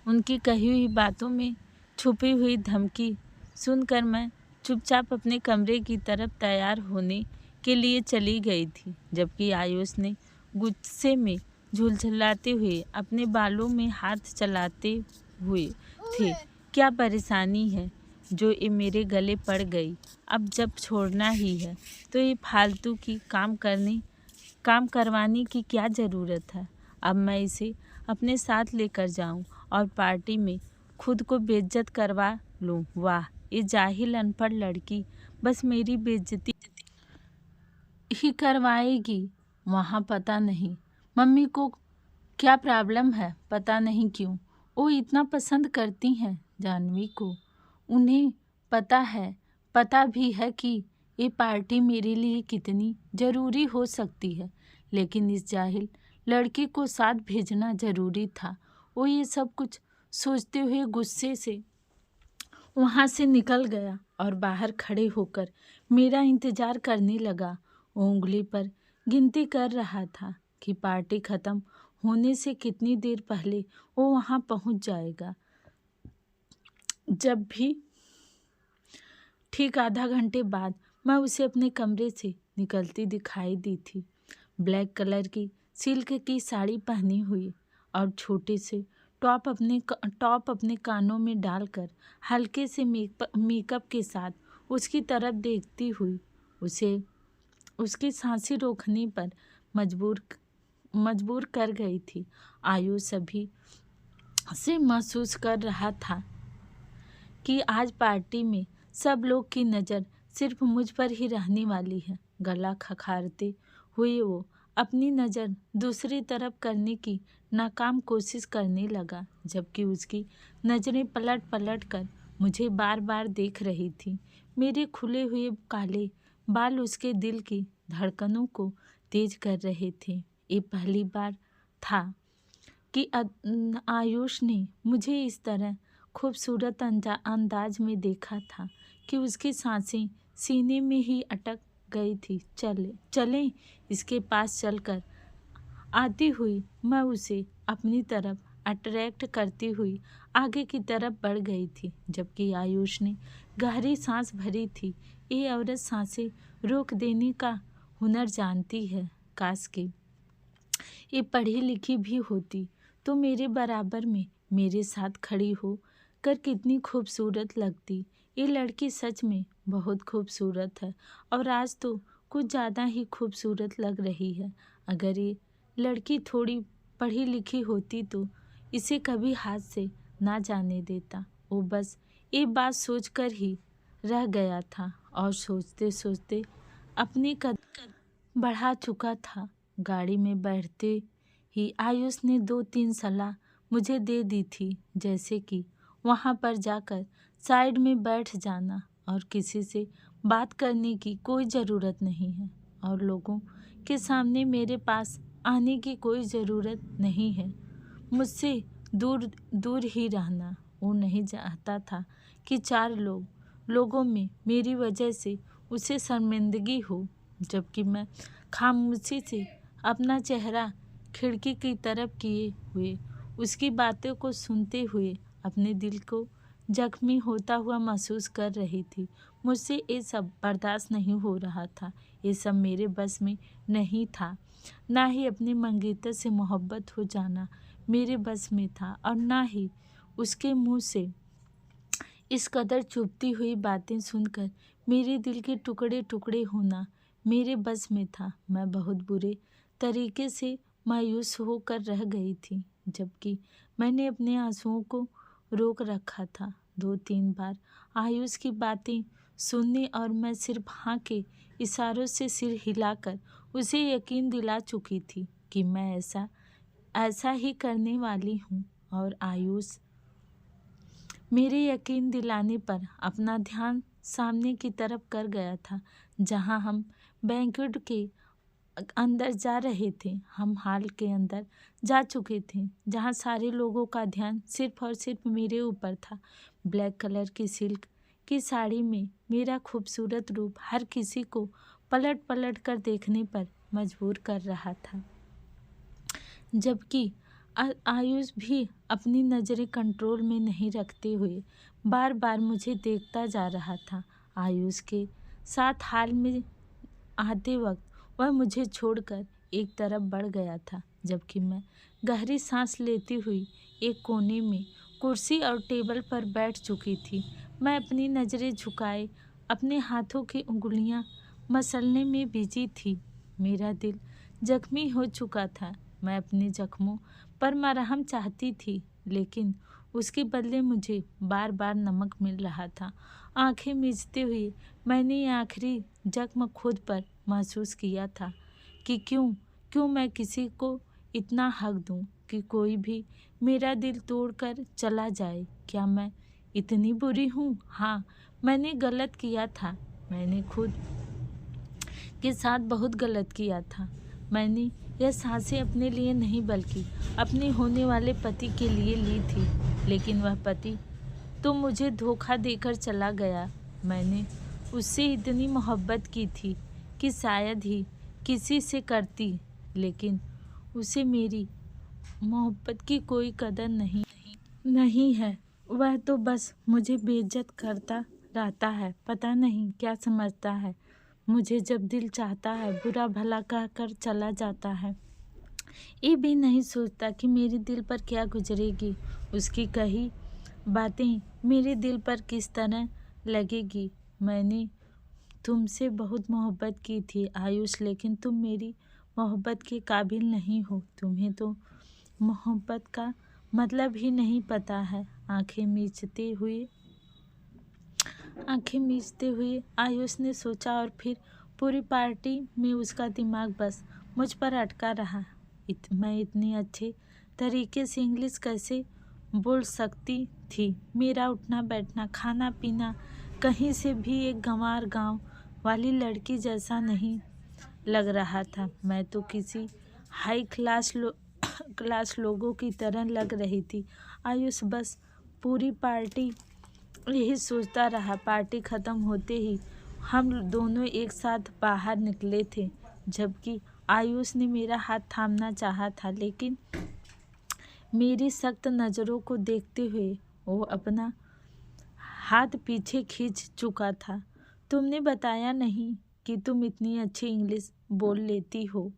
उनकी कही हुई बातों में छुपी हुई धमकी सुनकर मैं चुपचाप अपने कमरे की तरफ तैयार होने के लिए चली गई थी, जबकि आयुष ने गुस्से में झुलझुलाते हुए अपने बालों में हाथ चलाते हुए थे। क्या परेशानी है जो ये मेरे गले पड़ गई? अब जब छोड़ना ही है तो ये फालतू की काम करवाने की क्या ज़रूरत है? अब मैं इसे अपने साथ लेकर जाऊं और पार्टी में खुद को बेइज्जत करवा लूं। वाह, ये जाहिल अनपढ़ लड़की बस मेरी बेइज्जती ही करवाएगी। वहाँ पता नहीं मम्मी को क्या प्रॉब्लम है, पता नहीं क्यों वो इतना पसंद करती हैं जाह्नवी को। उन्हें पता भी है कि ये पार्टी मेरे लिए कितनी ज़रूरी हो सकती है, लेकिन इस जाहिल लड़के को साथ भेजना ज़रूरी था। वो ये सब कुछ सोचते हुए गुस्से से वहाँ से निकल गया और बाहर खड़े होकर मेरा इंतज़ार करने लगा। वो उंगली पर गिनती कर रहा था कि पार्टी ख़त्म होने से कितनी देर पहले वो वहाँ पहुँच जाएगा। जब भी ठीक आधा घंटे बाद मैं उसे अपने कमरे से निकलती दिखाई दी थी। ब्लैक कलर की सिल्क की साड़ी पहनी हुई और छोटे से टॉप अपने कानों में डालकर हल्के से मेकअप के साथ उसकी तरफ देखती हुई उसे उसकी सांसें रोकने पर मजबूर कर गई थी। आयुष सभी से महसूस कर रहा था कि आज पार्टी में सब लोग की नज़र सिर्फ मुझ पर ही रहने वाली है। गला खखारते हुए वो अपनी नज़र दूसरी तरफ करने की नाकाम कोशिश करने लगा, जबकि उसकी नज़रें पलट कर मुझे बार बार देख रही थी। मेरे खुले हुए काले बाल उसके दिल की धड़कनों को तेज कर रहे थे। ये पहली बार था कि आयुष ने मुझे इस तरह खूबसूरत अंदाज में देखा था कि उसकी सांसें सीने में ही अटक गई थी। चलें इसके पास चलकर आती हुई मैं उसे अपनी तरफ अट्रैक्ट करती हुई आगे की तरफ बढ़ गई थी, जबकि आयुष ने गहरी सांस भरी थी। ये औरत सांसें रोक देने का हुनर जानती है। काश कि ये पढ़ी लिखी भी होती तो मेरे बराबर में मेरे साथ खड़ी हो कर कितनी खूबसूरत लगती। ये लड़की सच में बहुत खूबसूरत है और आज तो कुछ ज़्यादा ही खूबसूरत लग रही है। अगर ये लड़की थोड़ी पढ़ी लिखी होती तो इसे कभी हाथ से ना जाने देता। वो बस ये बात सोचकर ही रह गया था और सोचते सोचते अपनी कदम बढ़ा चुका था। गाड़ी में बैठते ही आयुष ने 2-3 सलाह मुझे दे दी थी, जैसे कि वहाँ पर जाकर साइड में बैठ जाना और किसी से बात करने की कोई ज़रूरत नहीं है और लोगों के सामने मेरे पास आने की कोई ज़रूरत नहीं है। मुझसे दूर दूर ही रहना। वो नहीं चाहता था कि 4 लोगों में मेरी वजह से उसे शर्मिंदगी हो, जबकि मैं खामोशी से अपना चेहरा खिड़की की तरफ किए हुए उसकी बातों को सुनते हुए अपने दिल को जख्मी होता हुआ महसूस कर रही थी। मुझसे ये सब बर्दाश्त नहीं हो रहा था। ये सब मेरे बस में नहीं था। ना ही अपनी मंगेतर से मोहब्बत हो जाना मेरे बस में था और ना ही उसके मुंह से इस कदर चुभती हुई बातें सुनकर मेरे दिल के टुकड़े टुकड़े होना मेरे बस में था। मैं बहुत बुरे तरीके से मायूस होकर रह गई थी, जबकि मैंने अपने आंसुओं को रोक रखा था। 2-3 बार आयुष की बातें सुनने और मैं सिर्फ हाँ के इशारों से सिर हिलाकर उसे यकीन दिला चुकी थी कि मैं ऐसा ही करने वाली हूँ। और आयुष मेरे यकीन दिलाने पर अपना ध्यान सामने की तरफ कर गया था, जहाँ हम बैंक्वेट के अंदर जा रहे थे। हम हॉल के अंदर जा चुके थे, जहाँ सारे लोगों का ध्यान सिर्फ और सिर्फ मेरे ऊपर था। ब्लैक कलर की सिल्क की साड़ी में मेरा खूबसूरत रूप हर किसी को पलट पलट कर देखने पर मजबूर कर रहा था, जबकि आयुष भी अपनी नज़रें कंट्रोल में नहीं रखते हुए बार बार मुझे देखता जा रहा था। आयुष के साथ हाल में आते वक्त वह मुझे छोड़कर एक तरफ बढ़ गया था, जबकि मैं गहरी सांस लेती हुई एक कोने में कुर्सी और टेबल पर बैठ चुकी थी। मैं अपनी नज़रें झुकाए अपने हाथों की उंगलियां मसलने में बिजी थी। मेरा दिल जख्मी हो चुका था। मैं अपने जख्मों पर मरहम चाहती थी, लेकिन उसके बदले मुझे बार बार नमक मिल रहा था। आंखें मीचते हुए मैंने ये आखिरी जख्म खुद पर महसूस किया था कि क्यों मैं किसी को इतना हक दूं कि कोई भी मेरा दिल तोड़कर चला जाए। क्या मैं इतनी बुरी हूँ? हाँ, मैंने गलत किया था। मैंने खुद के साथ बहुत गलत किया था। मैंने यह सांसें अपने लिए नहीं बल्कि अपने होने वाले पति के लिए ली थी, लेकिन वह पति तो मुझे धोखा देकर चला गया। मैंने उससे इतनी मोहब्बत की थी कि शायद ही किसी से करती, लेकिन उसे मेरी मोहब्बत की कोई कदर नहीं है। वह तो बस मुझे बेइज्जत करता रहता है। पता नहीं क्या समझता है। मुझे जब दिल चाहता है बुरा भला कहकर चला जाता है। ये भी नहीं सोचता कि मेरे दिल पर क्या गुजरेगी, उसकी कही बातें मेरे दिल पर किस तरह लगेगी। मैंने तुमसे बहुत मोहब्बत की थी आयुष, लेकिन तुम मेरी मोहब्बत के काबिल नहीं हो। तुम्हें तो मोहब्बत का मतलब ही नहीं पता है। आंखें मीचते हुए आयुष ने सोचा और फिर पूरी पार्टी में उसका दिमाग बस मुझ पर अटका रहा। मैं इतनी अच्छे तरीके से इंग्लिश कैसे बोल सकती थी? मेरा उठना बैठना खाना पीना कहीं से भी एक गंवार गांव वाली लड़की जैसा नहीं लग रहा था। मैं तो किसी हाई क्लास लोगों की तरह लग रही थी। आयुष बस पूरी पार्टी यही सोचता रहा। पार्टी ख़त्म होते ही हम दोनों एक साथ बाहर निकले थे, जबकि आयुष ने मेरा हाथ थामना चाहा था, लेकिन मेरी सख्त नज़रों को देखते हुए वो अपना हाथ पीछे खींच चुका था। तुमने बताया नहीं कि तुम इतनी अच्छी इंग्लिश बोल लेती हो।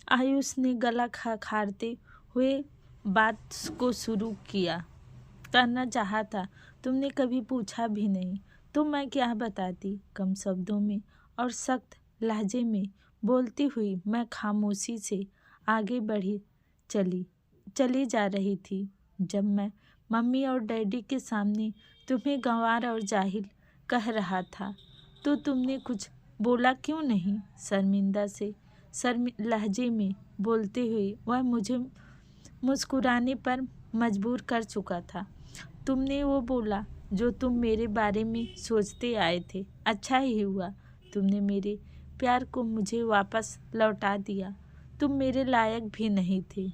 आयुष ने गला खखारते हुए बात को शुरू करना चाहा था। तुमने कभी पूछा भी नहीं तो मैं क्या बताती? कम शब्दों में और सख्त लहजे में बोलती हुई मैं खामोशी से आगे बढ़ी चली जा रही थी। जब मैं मम्मी और डैडी के सामने तुम्हें गंवार और जाहिल कह रहा था तो तुमने कुछ बोला क्यों नहीं? शर्मिंदा से लहजे में बोलते हुए वह मुझे मुस्कुराने पर मजबूर कर चुका था। तुमने वो बोला जो तुम मेरे बारे में सोचते आए थे। अच्छा ही हुआ तुमने मेरे प्यार को मुझे वापस लौटा दिया। तुम मेरे लायक भी नहीं थे।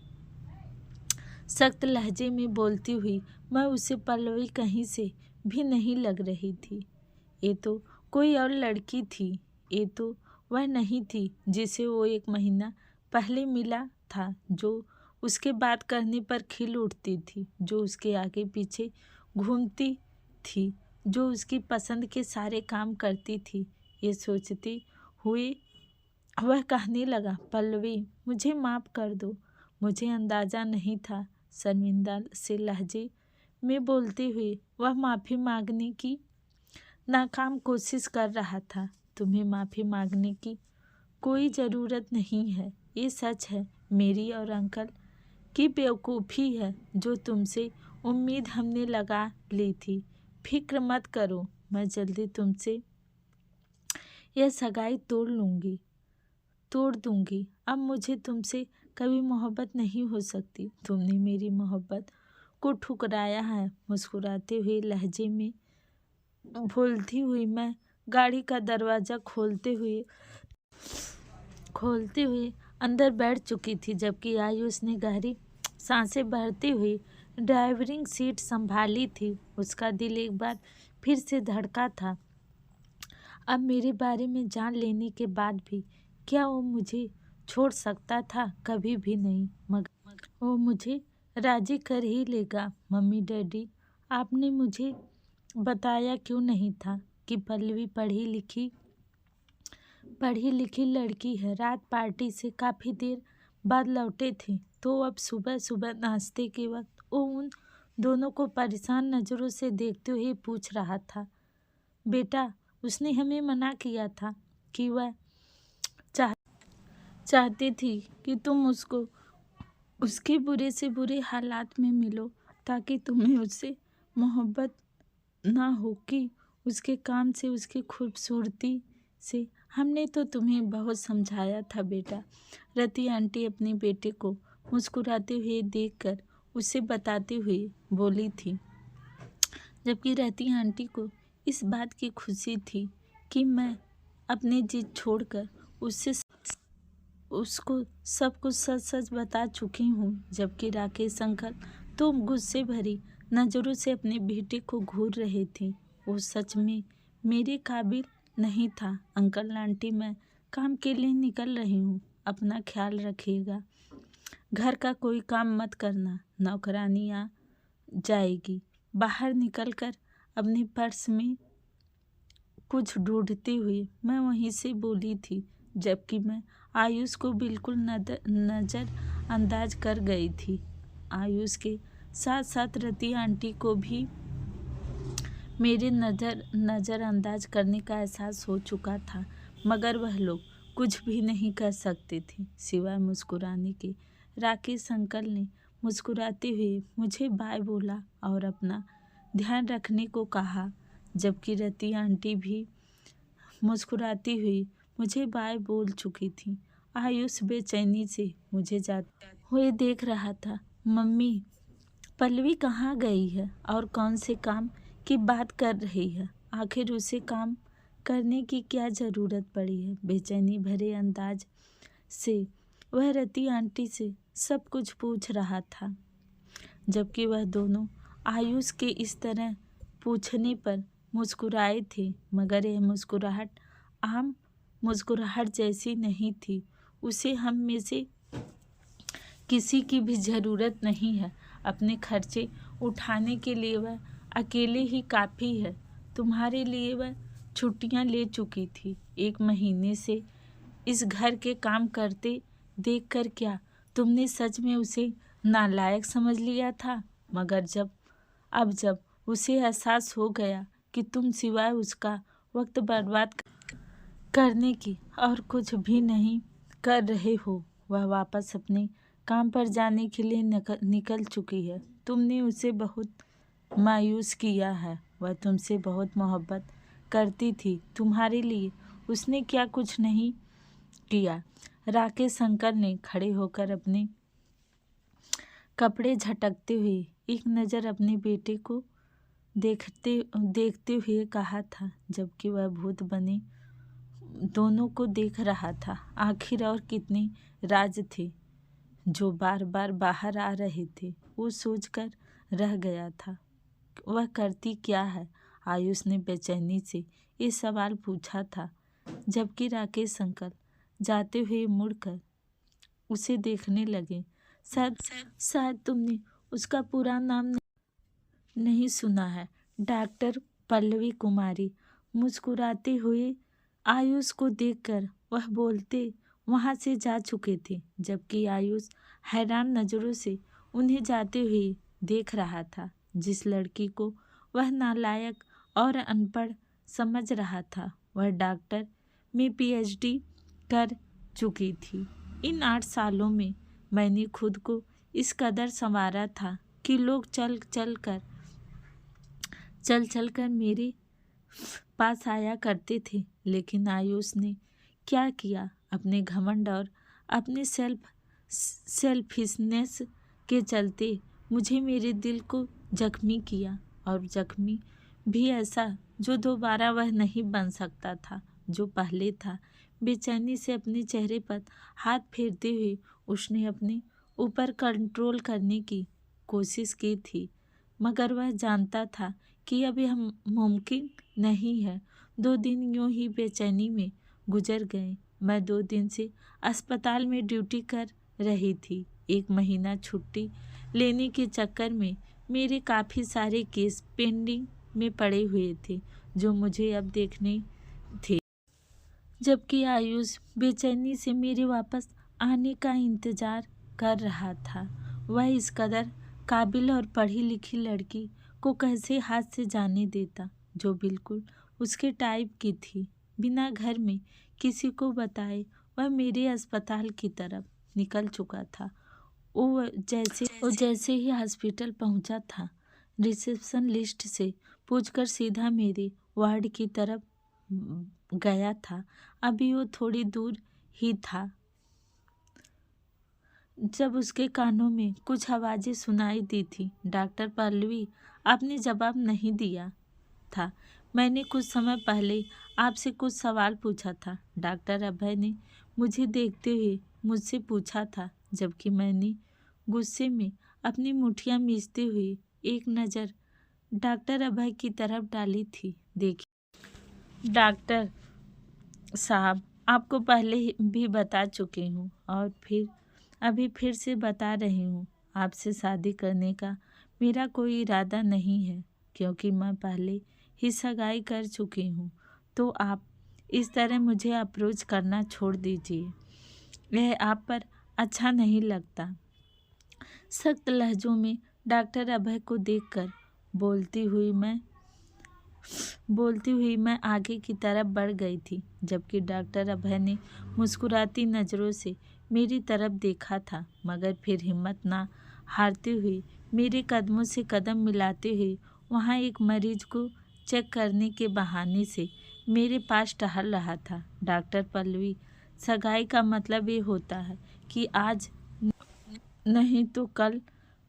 सख्त लहजे में बोलती हुई मैं उसे पल्लवी कहीं से भी नहीं लग रही थी। ये तो कोई और लड़की थी। ये तो वह नहीं थी जिसे वो 1 महीना पहले मिला था, जो उसके बात करने पर खिल उठती थी, जो उसके आगे पीछे घूमती थी, जो उसकी पसंद के सारे काम करती थी। ये सोचते हुए वह कहने लगा, पल्लवी मुझे माफ़ कर दो, मुझे अंदाज़ा नहीं था। शर्मिंदा से लहजे में बोलते हुए वह माफ़ी मांगने की नाकाम कोशिश कर रहा था। तुम्हें माफ़ी मांगने की कोई ज़रूरत नहीं है। ये सच है, मेरी और अंकल की बेवकूफ़ी है जो तुमसे उम्मीद हमने लगा ली थी। फिक्र मत करो, मैं जल्दी तुमसे यह सगाई तोड़ दूंगी। अब मुझे तुमसे कभी मोहब्बत नहीं हो सकती। तुमने मेरी मोहब्बत को ठुकराया है। मुस्कुराते हुए लहजे में बोलती हुई मैं गाड़ी का दरवाज़ा खोलते हुए अंदर बैठ चुकी थी, जबकि आयुष ने गहरी सांसें भरते हुए ड्राइवरिंग सीट संभाली थी। उसका दिल एक बार फिर से धड़का था। अब मेरे बारे में जान लेने के बाद भी क्या वो मुझे छोड़ सकता था? कभी भी नहीं। मगर वो मुझे राजी कर ही लेगा। मम्मी डैडी, आपने मुझे बताया क्यों नहीं था कि पल्लवी पढ़ी लिखी लड़की है? रात पार्टी से काफ़ी देर बाद लौटे थे तो अब सुबह सुबह नाश्ते के वक्त वो उन दोनों को परेशान नज़रों से देखते हुए पूछ रहा था, बेटा उसने हमें मना किया था कि वह चाहती थी कि तुम उसको उसके बुरे से बुरे हालात में मिलो ताकि तुम्हें उससे मोहब्बत ना हो कि उसके काम से, उसकी खूबसूरती से। हमने तो तुम्हें बहुत समझाया था बेटा। रति आंटी अपने बेटे को मुस्कुराते हुए देखकर उसे बताते हुए बोली थी, जबकि रति आंटी को इस बात की खुशी थी कि मैं अपनी जिद छोड़कर उसको सब कुछ सच सच बता चुकी हूँ। जबकि राकेश अंकल तो गुस्से भरी नज़रों से अपने बेटे को घूर रहे थे। वो सच में मेरे काबिल नहीं था। अंकल आंटी, मैं काम के लिए निकल रही हूँ, अपना ख्याल रखिएगा। घर का कोई काम मत करना, नौकरानी आ जाएगी। बाहर निकलकर अपने पर्स में कुछ ढूंढते हुए मैं वहीं से बोली थी, जबकि मैं आयुष को बिल्कुल नज़रअंदाज कर गई थी। आयुष के साथ साथ रति आंटी को भी मेरे नज़रअंदाज करने का एहसास हो चुका था, मगर वह लोग कुछ भी नहीं कर सकते थे सिवाय मुस्कुराने के। राकेश अंकल ने मुस्कुराते हुए मुझे बाय बोला और अपना ध्यान रखने को कहा, जबकि रति आंटी भी मुस्कुराती हुई मुझे बाय बोल चुकी थी। आयुष बेचैनी से मुझे जाते हुए देख रहा था। मम्मी, पल्लवी कहाँ गई है और कौन से काम की बात कर रही है? आखिर उसे काम करने की क्या ज़रूरत पड़ी है? बेचैनी भरे अंदाज से वह रति आंटी से सब कुछ पूछ रहा था, जबकि वह दोनों आयुष के इस तरह पूछने पर मुस्कुराए थे, मगर यह मुस्कुराहट आम मुस्कुराहट जैसी नहीं थी। उसे हम में से किसी की भी ज़रूरत नहीं है। अपने खर्चे उठाने के लिए वह अकेले ही काफ़ी है। तुम्हारे लिए वह छुट्टियां ले चुकी थी। 1 महीने से इस घर के काम करते देखकर क्या तुमने सच में उसे नालायक समझ लिया था? मगर जब उसे एहसास हो गया कि तुम सिवाय उसका वक्त बर्बाद करने की और कुछ भी नहीं कर रहे हो, वह वापस अपने काम पर जाने के लिए निकल चुकी है। तुमने उसे बहुत मायूस किया है। वह तुमसे बहुत मोहब्बत करती थी। तुम्हारे लिए उसने क्या कुछ नहीं किया। राकेश अंकल ने खड़े होकर अपने कपड़े झटकते हुए एक नज़र अपने बेटे को देखते देखते हुए कहा था, जबकि वह भूत बने दोनों को देख रहा था। आखिर और कितने राज थे जो बार बार बाहर आ रहे थे। वो सोचकर रह गया था, वह करती क्या है। आयुष ने बेचैनी से ये सवाल पूछा था, जबकि राकेश अंकल जाते हुए मुड़कर उसे देखने लगे। शायद तुमने उसका पूरा नाम नहीं सुना है। डॉक्टर पल्लवी कुमारी। मुस्कुराते हुए आयुष को देखकर वह बोलते वहाँ से जा चुके थे, जबकि आयुष हैरान नज़रों से उन्हें जाते हुए देख रहा था। जिस लड़की को वह नालायक और अनपढ़ समझ रहा था, वह डॉक्टर में पीएचडी कर चुकी थी। इन 8 सालों में मैंने खुद को इस कदर संवारा था कि लोग चल चल कर मेरे पास आया करते थे। लेकिन आयुष ने क्या किया, अपने घमंड और अपने सेल्फिशनेस के चलते मुझे मेरे दिल को जख्मी किया, और जख्मी भी ऐसा जो दोबारा वह नहीं बन सकता था जो पहले था। बेचैनी से अपने चेहरे पर हाथ फेरते हुए उसने अपने ऊपर कंट्रोल करने की कोशिश की थी, मगर वह जानता था कि अब यह मुमकिन नहीं है। 2 दिन यूं ही बेचैनी में गुजर गए। मैं 2 दिन से अस्पताल में ड्यूटी कर रही थी। 1 महीना छुट्टी लेने के चक्कर में मेरे काफ़ी सारे केस पेंडिंग में पड़े हुए थे जो मुझे अब देखने थे, जबकि आयुष बेचैनी से मेरे वापस आने का इंतज़ार कर रहा था। वह इस कदर काबिल और पढ़ी लिखी लड़की को कैसे हाथ से जाने देता, जो बिल्कुल उसके टाइप की थी। बिना घर में किसी को बताए वह मेरे अस्पताल की तरफ निकल चुका था। वो जैसे ही हॉस्पिटल पहुंचा था, रिसेप्शन लिस्ट से पूछकर सीधा मेरे वार्ड की तरफ गया था। अभी वो थोड़ी दूर ही था जब उसके कानों में कुछ आवाज़ें सुनाई दी थी। डॉक्टर पल्लवी, आपने जवाब नहीं दिया था। मैंने कुछ समय पहले आपसे कुछ सवाल पूछा था। डॉक्टर अभय ने मुझे देखते हुए मुझसे पूछा था, जबकि मैंने गुस्से में अपनी मुठ्ठियाँ मीचते हुए एक नज़र डॉक्टर अभय की तरफ डाली थी। देखिए डॉक्टर साहब, आपको पहले भी बता चुकी हूँ और अभी फिर से बता रही हूँ, आपसे शादी करने का मेरा कोई इरादा नहीं है, क्योंकि मैं पहले ही सगाई कर चुकी हूँ। तो आप इस तरह मुझे अप्रोच करना छोड़ दीजिए, यह आप पर अच्छा नहीं लगता। सख्त लहजों में डॉक्टर अभय को देखकर बोलती हुई मैं आगे की तरफ बढ़ गई थी, जबकि डॉक्टर अभय ने मुस्कुराती नज़रों से मेरी तरफ देखा था, मगर फिर हिम्मत ना हारते हुए मेरे कदमों से कदम मिलाते हुए वहाँ एक मरीज को चेक करने के बहाने से मेरे पास टहल रहा था। डॉक्टर पल्लवी, सगाई का मतलब ये होता है कि आज नहीं तो कल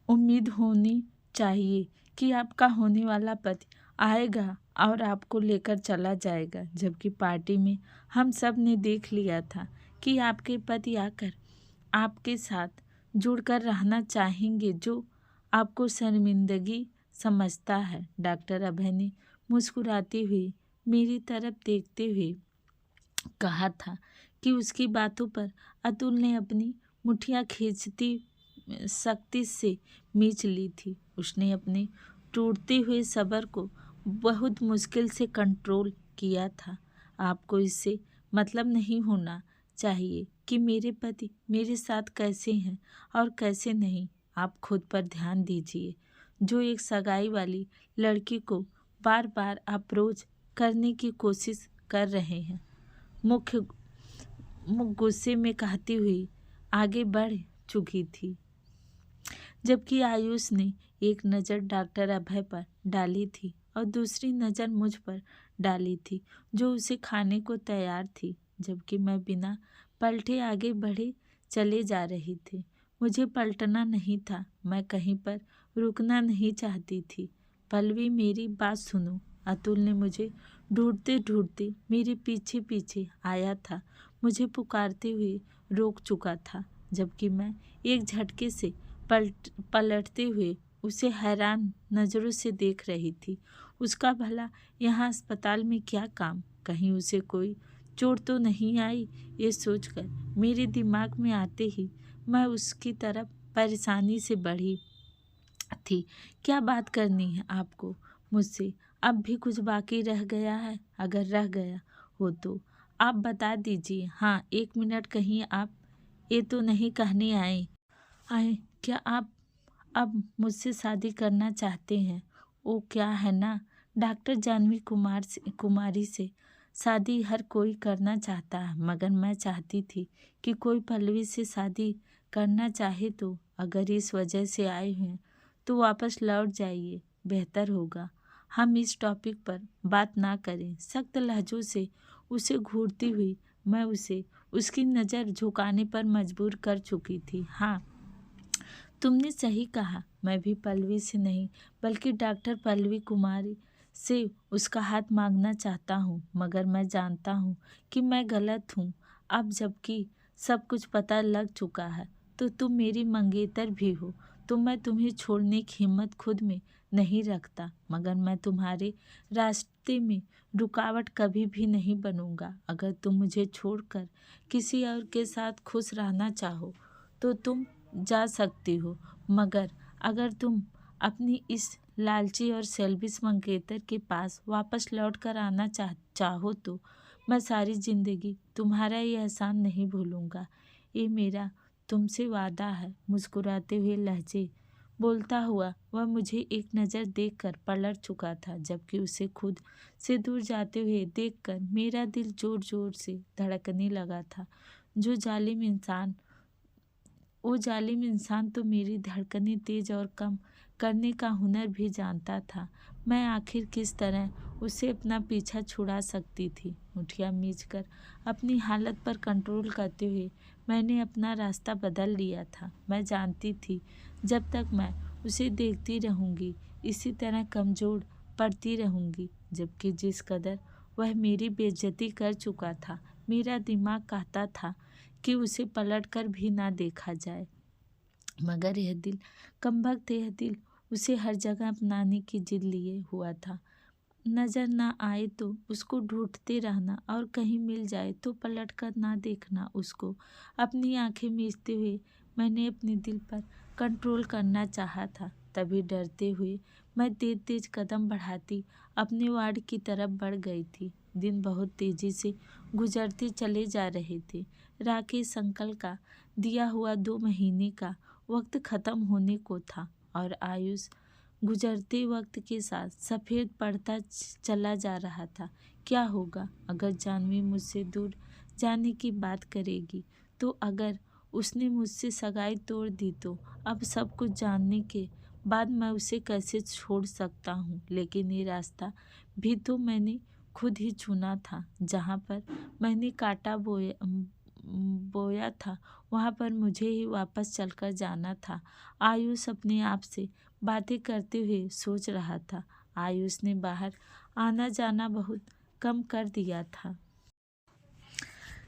उम्मीद होनी चाहिए कि आपका होने वाला पति आएगा और आपको लेकर चला जाएगा। जबकि पार्टी में हम सब ने देख लिया था कि आपके पति आकर आपके साथ जुड़कर रहना चाहेंगे, जो आपको शर्मिंदगी समझता है। डॉक्टर अभय ने मुस्कुराते हुए मेरी तरफ देखते हुए कहा था कि उसकी बातों पर अतुल ने अपनी मुठ्ठियाँ खींचती सख्ती से मींच ली थी। उसने अपने टूटते हुए सब्र को बहुत मुश्किल से कंट्रोल किया था। आपको इससे मतलब नहीं होना चाहिए कि मेरे पति मेरे साथ कैसे हैं और कैसे नहीं। आप खुद पर ध्यान दीजिए। जो एक सगाई वाली लड़की को बार बार अप्रोच करने की कोशिश कर रहे हैं, मुख गुस्से में कहती हुई आगे बढ़ चुकी थी। जबकि आयुष ने एक नज़र डॉक्टर अभय पर डाली थी और दूसरी नज़र मुझ पर डाली थी, जो उसे खाने को तैयार थी। जबकि मैं बिना पलटे आगे बढ़े चले जा रही थी। मुझे पलटना नहीं था, मैं कहीं पर रुकना नहीं चाहती थी। पल्लवी, मेरी बात सुनो। अतुल ने मुझे ढूंढते ढूंढते मेरे पीछे पीछे आया था, मुझे पुकारते हुए रोक चुका था। जबकि मैं एक झटके से पलटते हुए उसे हैरान नज़रों से देख रही थी। उसका भला यहाँ अस्पताल में क्या काम? कहीं उसे कोई चोट तो नहीं आई? ये सोचकर मेरे दिमाग में आते ही मैं उसकी तरफ परेशानी से बढ़ी थी। क्या बात करनी है आपको मुझसे? अब भी कुछ बाकी रह गया है? अगर रह गया हो तो आप बता दीजिए। हाँ, 1 मिनट, कहीं आप ये तो नहीं कहने आए क्या आप अब मुझसे शादी करना चाहते हैं? ओ क्या है ना, डॉक्टर जानवी कुमारी से शादी हर कोई करना चाहता है, मगर मैं चाहती थी कि कोई पल्लवी से शादी करना चाहे तो अगर इस वजह से आए हैं तो वापस लौट जाइए, बेहतर होगा। हम इस टॉपिक पर बात ना करें। सख्त लहजों से उसे घूरती हुई मैं उसे उसकी नज़र झुकाने पर मजबूर कर चुकी थी। हाँ, तुमने सही कहा, मैं भी पल्लवी से नहीं बल्कि डॉक्टर पल्लवी कुमारी से उसका हाथ मांगना चाहता हूँ, मगर मैं जानता हूँ कि मैं गलत हूँ। अब जबकि सब कुछ पता लग चुका है तो तुम मेरी मंगेतर भी हो, तो मैं तुम्हें छोड़ने की हिम्मत खुद में नहीं रखता, मगर मैं तुम्हारे रास्ते में रुकावट कभी भी नहीं बनूंगा। अगर तुम मुझे छोड़कर किसी और के साथ खुश रहना चाहो तो तुम जा सकती हो, मगर अगर तुम अपनी इस लालची और सेल्फिश मंगेतर के पास वापस लौट कर आना चाहो तो मैं सारी ज़िंदगी तुम्हारा ये एहसान नहीं भूलूंगा। ये मेरा तुमसे वादा है। मुस्कुराते हुए लहजे बोलता हुआ वह मुझे एक नज़र देखकर पलट चुका था, जबकि उसे खुद से दूर जाते हुए देखकर मेरा दिल जोर जोर से धड़कने लगा था। वो जालिम इंसान तो मेरी धड़कनें तेज और कम करने का हुनर भी जानता था। मैं आखिर किस तरह उसे अपना पीछा छुड़ा सकती थी? मुठियाँ मींचकर अपनी हालत पर कंट्रोल करते हुए मैंने अपना रास्ता बदल लिया था। मैं जानती थी जब तक मैं उसे देखती रहूँगी इसी तरह कमज़ोर पड़ती रहूँगी, जबकि जिस कदर वह मेरी बेइज्जती कर चुका था, मेरा दिमाग कहता था कि उसे पलटकर भी ना देखा जाए। मगर यह दिल कमबख्त, यह दिल उसे हर जगह अपनाने की जिद लिए हुआ था। नज़र ना आए तो उसको ढूंढते रहना और कहीं मिल जाए तो पलटकर ना देखना उसको। अपनी आंखें मीचते हुए मैंने अपने दिल पर कंट्रोल करना चाहा था। तभी डरते हुए मैं तेज तेज कदम बढ़ाती अपने वार्ड की तरफ बढ़ गई थी। दिन बहुत तेज़ी से गुजरते चले जा रहे थे। राकेश अंकल का दिया हुआ 2 महीने का वक्त ख़त्म होने को था और आयुष गुजरते वक्त के साथ सफ़ेद पड़ता चला जा रहा था। क्या होगा अगर जानवी मुझसे दूर जाने की बात करेगी तो? अगर उसने मुझसे सगाई तोड़ दी तो? अब सब कुछ जानने के बाद मैं उसे कैसे छोड़ सकता हूँ? लेकिन ये रास्ता भी तो मैंने खुद ही चुना था। जहाँ पर मैंने कांटा बोया था वहाँ पर मुझे ही वापस चलकर जाना था। आयुष अपने आप से बातें करते हुए सोच रहा था। आयुष ने बाहर आना जाना बहुत कम कर दिया था।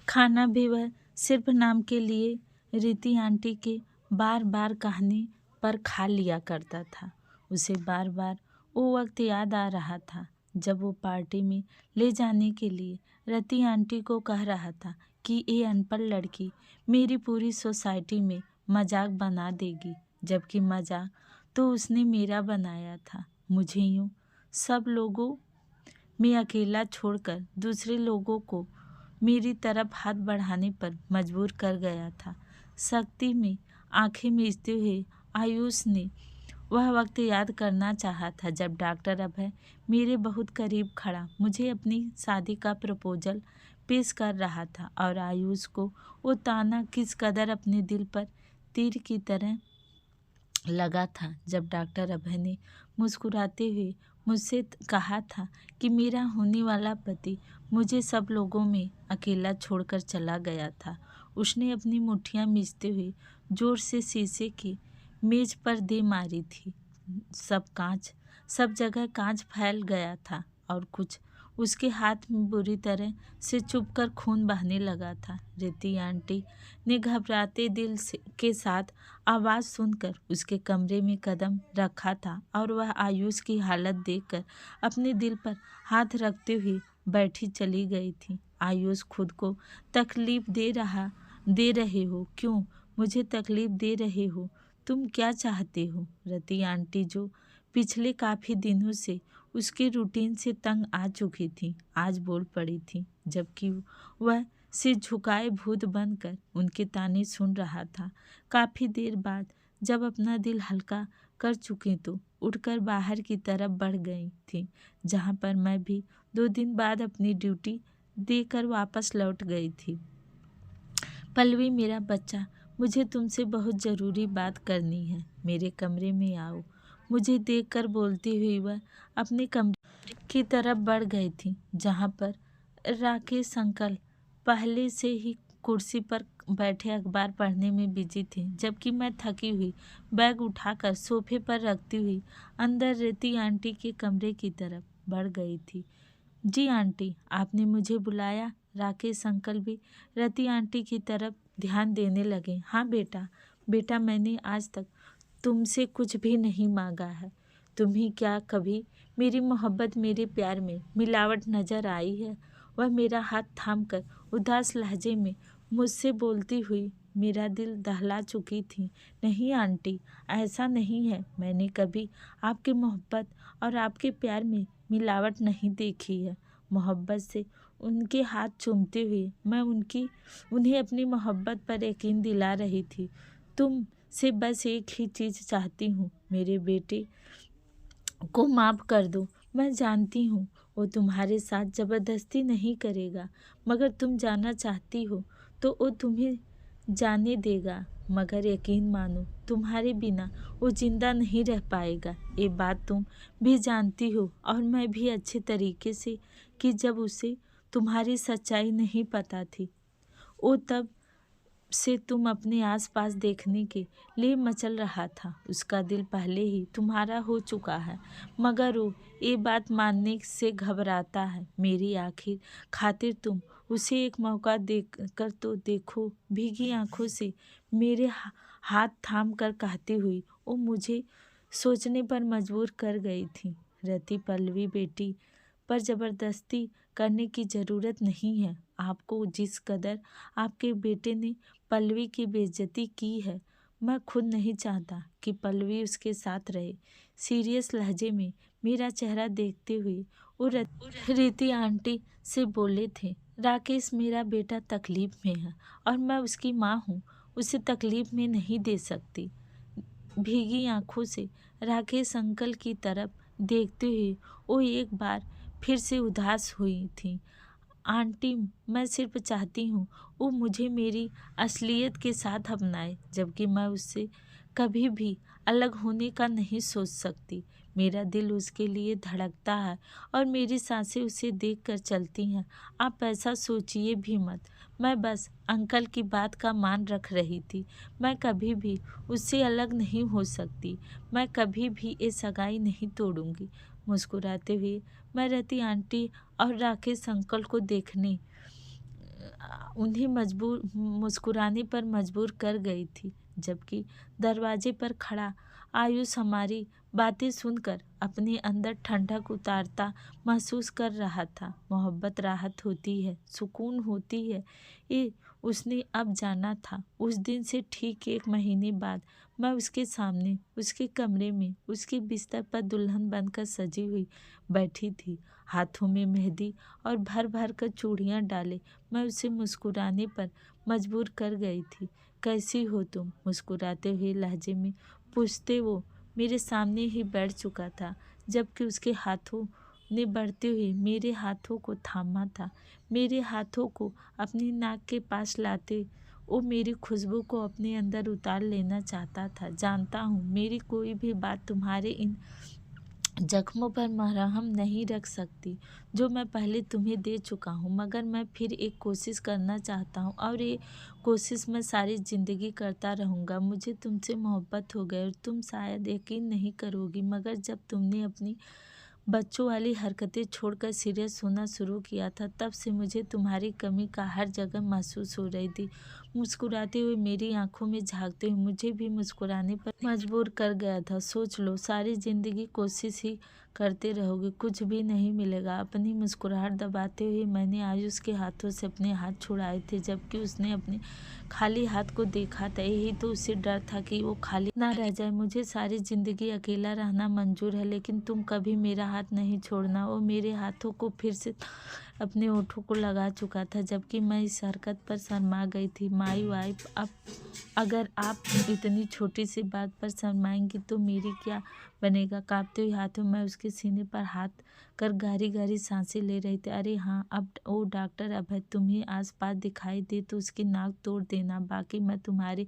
खाना भी वह सिर्फ नाम के लिए रीति आंटी के बार बार कहने पर खा लिया करता था। उसे बार बार वो वक्त याद आ रहा था जब वो पार्टी में ले जाने के लिए रति आंटी को कह रहा था कि ये अनपढ़ लड़की मेरी पूरी सोसाइटी में मजाक बना देगी, जबकि मजाक तो उसने मेरा बनाया था। मुझे यूँ सब लोगों में अकेला छोड़कर दूसरे लोगों को मेरी तरफ हाथ बढ़ाने पर मजबूर कर गया था। सख्ती में आंखें मीचते हुए आयुष ने वह वक्त याद करना चाहा था जब डॉक्टर अभय मेरे बहुत करीब खड़ा मुझे अपनी शादी का प्रपोजल पेश कर रहा था और आयुष को वो ताना किस कदर अपने दिल पर तीर की तरह लगा था जब डॉक्टर अभय ने मुस्कुराते हुए मुझसे कहा था कि मेरा होने वाला पति मुझे सब लोगों में अकेला छोड़कर चला गया था। उसने अपनी मुट्ठियां मीचते हुए जोर से शीशे की मेज पर दे मारी थी। सब जगह कांच फैल गया था और कुछ उसके हाथ में बुरी तरह से चुभकर खून बहने लगा था। रीति आंटी ने घबराते के साथ आवाज़ सुनकर उसके कमरे में कदम रखा था और वह आयुष की हालत देखकर अपने दिल पर हाथ रखते हुए बैठी चली गई थी। आयुष, खुद को तकलीफ दे रहे हो, क्यों मुझे तकलीफ दे रहे हो? तुम क्या चाहते हो? रति आंटी, जो पिछले काफ़ी दिनों से उसके रूटीन से तंग आ चुकी थी, आज बोल पड़ी थी, जबकि वह सिर झुकाए भूत बनकर उनके ताने सुन रहा था। काफ़ी देर बाद जब अपना दिल हल्का कर चुकी तो उठकर बाहर की तरफ बढ़ गई थी, जहाँ पर मैं भी 2 दिन बाद अपनी ड्यूटी देकर वापस लौट गई थी। पल्लवी, मेरा बच्चा, मुझे तुमसे बहुत ज़रूरी बात करनी है, मेरे कमरे में आओ। मुझे देखकर बोलती हुई वह अपने कमरे की तरफ बढ़ गई थी, जहाँ पर राकेश अंकल पहले से ही कुर्सी पर बैठे अखबार पढ़ने में बिजी थे, जबकि मैं थकी हुई बैग उठाकर सोफे पर रखती हुई अंदर रीति आंटी के कमरे की तरफ बढ़ गई थी। जी आंटी, आपने मुझे बुलाया? राकेश अंकल भी रति आंटी की तरफ ध्यान देने लगे। हाँ बेटा, मैंने आज तक तुमसे कुछ भी नहीं मांगा है। तुम्हें क्या कभी मेरी मोहब्बत, मेरे प्यार में मिलावट नजर आई है? वह मेरा हाथ थामकर उदास लहजे में मुझसे बोलती हुई मेरा दिल दहला चुकी थी। नहीं आंटी, ऐसा नहीं है। मैंने कभी आपकी मोहब्बत और आपके प्यार में मिलावट नहीं देखी है। मोहब्बत से उनके हाथ चूमते हुए मैं उन्हें अपनी मोहब्बत पर यकीन दिला रही थी। तुम से बस एक ही चीज़ चाहती हूँ, मेरे बेटे को माफ़ कर दो। मैं जानती हूँ वो तुम्हारे साथ ज़बरदस्ती नहीं करेगा, मगर तुम जाना चाहती हो तो वो तुम्हें जाने देगा। मगर यकीन मानो, तुम्हारे बिना वो जिंदा नहीं रह पाएगा। ये बात तुम भी जानती हो और मैं भी अच्छे तरीके से, कि जब उसे तुम्हारी सच्चाई नहीं पता थी, वो तब से तुम अपने आसपास देखने के लिए मचल रहा था। उसका दिल पहले ही तुम्हारा हो चुका है, मगर वो ये बात मानने से घबराता है। मेरी आखिर खातिर तुम उसे एक मौका देकर तो देखो। भीगी आंखों से मेरे हाथ थाम कर कहती हुई वो मुझे सोचने पर मजबूर कर गई थी। रति, पल्लवी बेटी पर ज़बरदस्ती करने की ज़रूरत नहीं है। आपको जिस कदर आपके बेटे ने पल्लवी की बेइज्जती की है, मैं खुद नहीं चाहता कि पल्लवी उसके साथ रहे। सीरियस लहजे में मेरा चेहरा देखते हुए वो रीति आंटी से बोले थे, राकेश मेरा बेटा तकलीफ में है और मैं उसकी माँ हूँ, उसे तकलीफ में नहीं दे सकती। भीगी आंखों से राकेश अंकल की तरफ देखते हुए वो एक बार फिर से उदास हुई थी। आंटी, मैं सिर्फ चाहती हूँ वो मुझे मेरी असलियत के साथ अपनाए, जबकि मैं उससे कभी भी अलग होने का नहीं सोच सकती। मेरा दिल उसके लिए धड़कता है और मेरी सांसें उसे देखकर चलती हैं। आप ऐसा सोचिए भी मत। मैं बस अंकल की बात का मान रख रही थी। मैं कभी भी उससे अलग नहीं हो सकती। मैं कभी भी ये सगाई नहीं तोड़ूंगी। मुस्कुराते हुए मैं रति आंटी और राकेश अंकल को देखने उन्हें मुस्कुराने पर मजबूर कर गई थी, जबकि दरवाजे पर खड़ा आयुष हमारी बातें सुनकर अपने अंदर ठंडक उतारता महसूस कर रहा था। मोहब्बत राहत होती है, सुकून होती है, ये उसने अब जाना था। उस दिन से ठीक 1 महीने बाद मैं उसके सामने, उसके कमरे में, उसके बिस्तर पर दुल्हन बनकर सजी हुई बैठी थी, हाथों में मेहंदी और भर भर कर चूड़ियाँ डाले मैं उसे मुस्कुराने पर मजबूर कर गई थी। कैसी हो तुम? मुस्कुराते हुए लहजे में पूछते वो मेरे सामने ही बैठ चुका था, जबकि उसके हाथों ने बढ़ते हुए मेरे हाथों को थामा था। मेरे हाथों को अपनी नाक के पास लाते वो मेरी खुशबू को अपने अंदर उतार लेना चाहता था। जानता हूँ मेरी कोई भी बात तुम्हारे इन जख्मों पर मरहम नहीं रख सकती जो मैं पहले तुम्हें दे चुका हूँ, मगर मैं फिर एक कोशिश करना चाहता हूँ और ये कोशिश मैं सारी ज़िंदगी करता रहूँगा। मुझे तुमसे मोहब्बत हो गई और तुम शायद यकीन नहीं करोगी, मगर जब तुमने अपनी बच्चों वाली हरकतें छोड़कर सीरियस होना शुरू किया था, तब से मुझे तुम्हारी कमी का हर जगह महसूस हो रही थी। मुस्कुराते हुए मेरी आंखों में झांकते हुए मुझे भी मुस्कुराने पर मजबूर कर गया था। सोच लो, सारी ज़िंदगी कोशिश ही करते रहोगे, कुछ भी नहीं मिलेगा। अपनी मुस्कुराहट दबाते हुए मैंने आयुष के हाथों से अपने हाथ छुड़ाए थे, जबकि उसने अपने खाली हाथ को देखा था। यही तो उसे डर था कि वो खाली ना रह जाए। मुझे सारी ज़िंदगी अकेला रहना मंजूर है, लेकिन तुम कभी मेरा हाथ नहीं छोड़ना। वो मेरे हाथों को फिर से अपने होठों को लगा चुका था, जबकि मैं इस हरकत पर शर्मा गई थी। माई वाइफ, अब अगर आप इतनी छोटी सी बात पर शर्माएंगी तो मेरी क्या बनेगा। कांपते हुए हाथों में उसके सीने पर हाथ कर गहरी गहरी सांसें ले रही थी। अरे हाँ, अब ओ डॉक्टर अभय तुम्हें आसपास दिखाई दे तो उसकी नाक तोड़ देना, बाकी मैं तुम्हारे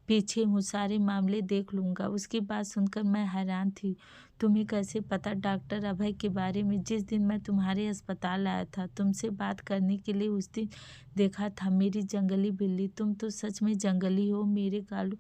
पीछे हूँ, सारे मामले देख लूँगा। उसकी बात सुनकर मैं हैरान थी। तुम्हें कैसे पता डॉक्टर अभय के बारे में? जिस दिन मैं तुम्हारे अस्पताल आया था तुमसे बात करने के लिए, उस दिन देखा था मेरी जंगली बिल्ली। तुम तो सच में जंगली हो। मेरे गालों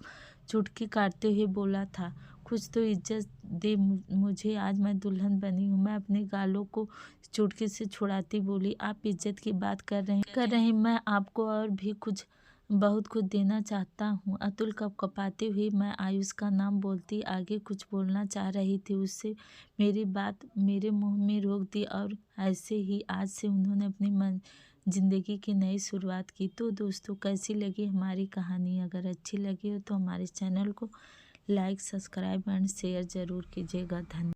चुटकी काटते हुए बोला था। कुछ तो इज्जत दे मुझे, आज मैं दुल्हन बनी हूँ। मैं अपने गालों को चुटकी से छुड़ाती बोली, आप इज्जत की बात कर रहे हैं। मैं आपको और भी कुछ बहुत कुछ देना चाहता हूँ। अतुल कपकपाते हुए मैं आयुष का नाम बोलती आगे कुछ बोलना चाह रही थी, उससे मेरी बात मेरे मुंह में रोक दी। और ऐसे ही आज से उन्होंने अपनी ज़िंदगी की नई शुरुआत की। तो दोस्तों, कैसी लगी हमारी कहानी? अगर अच्छी लगी हो तो हमारे चैनल को लाइक, सब्सक्राइब एंड शेयर ज़रूर कीजिएगा। धन्यवाद।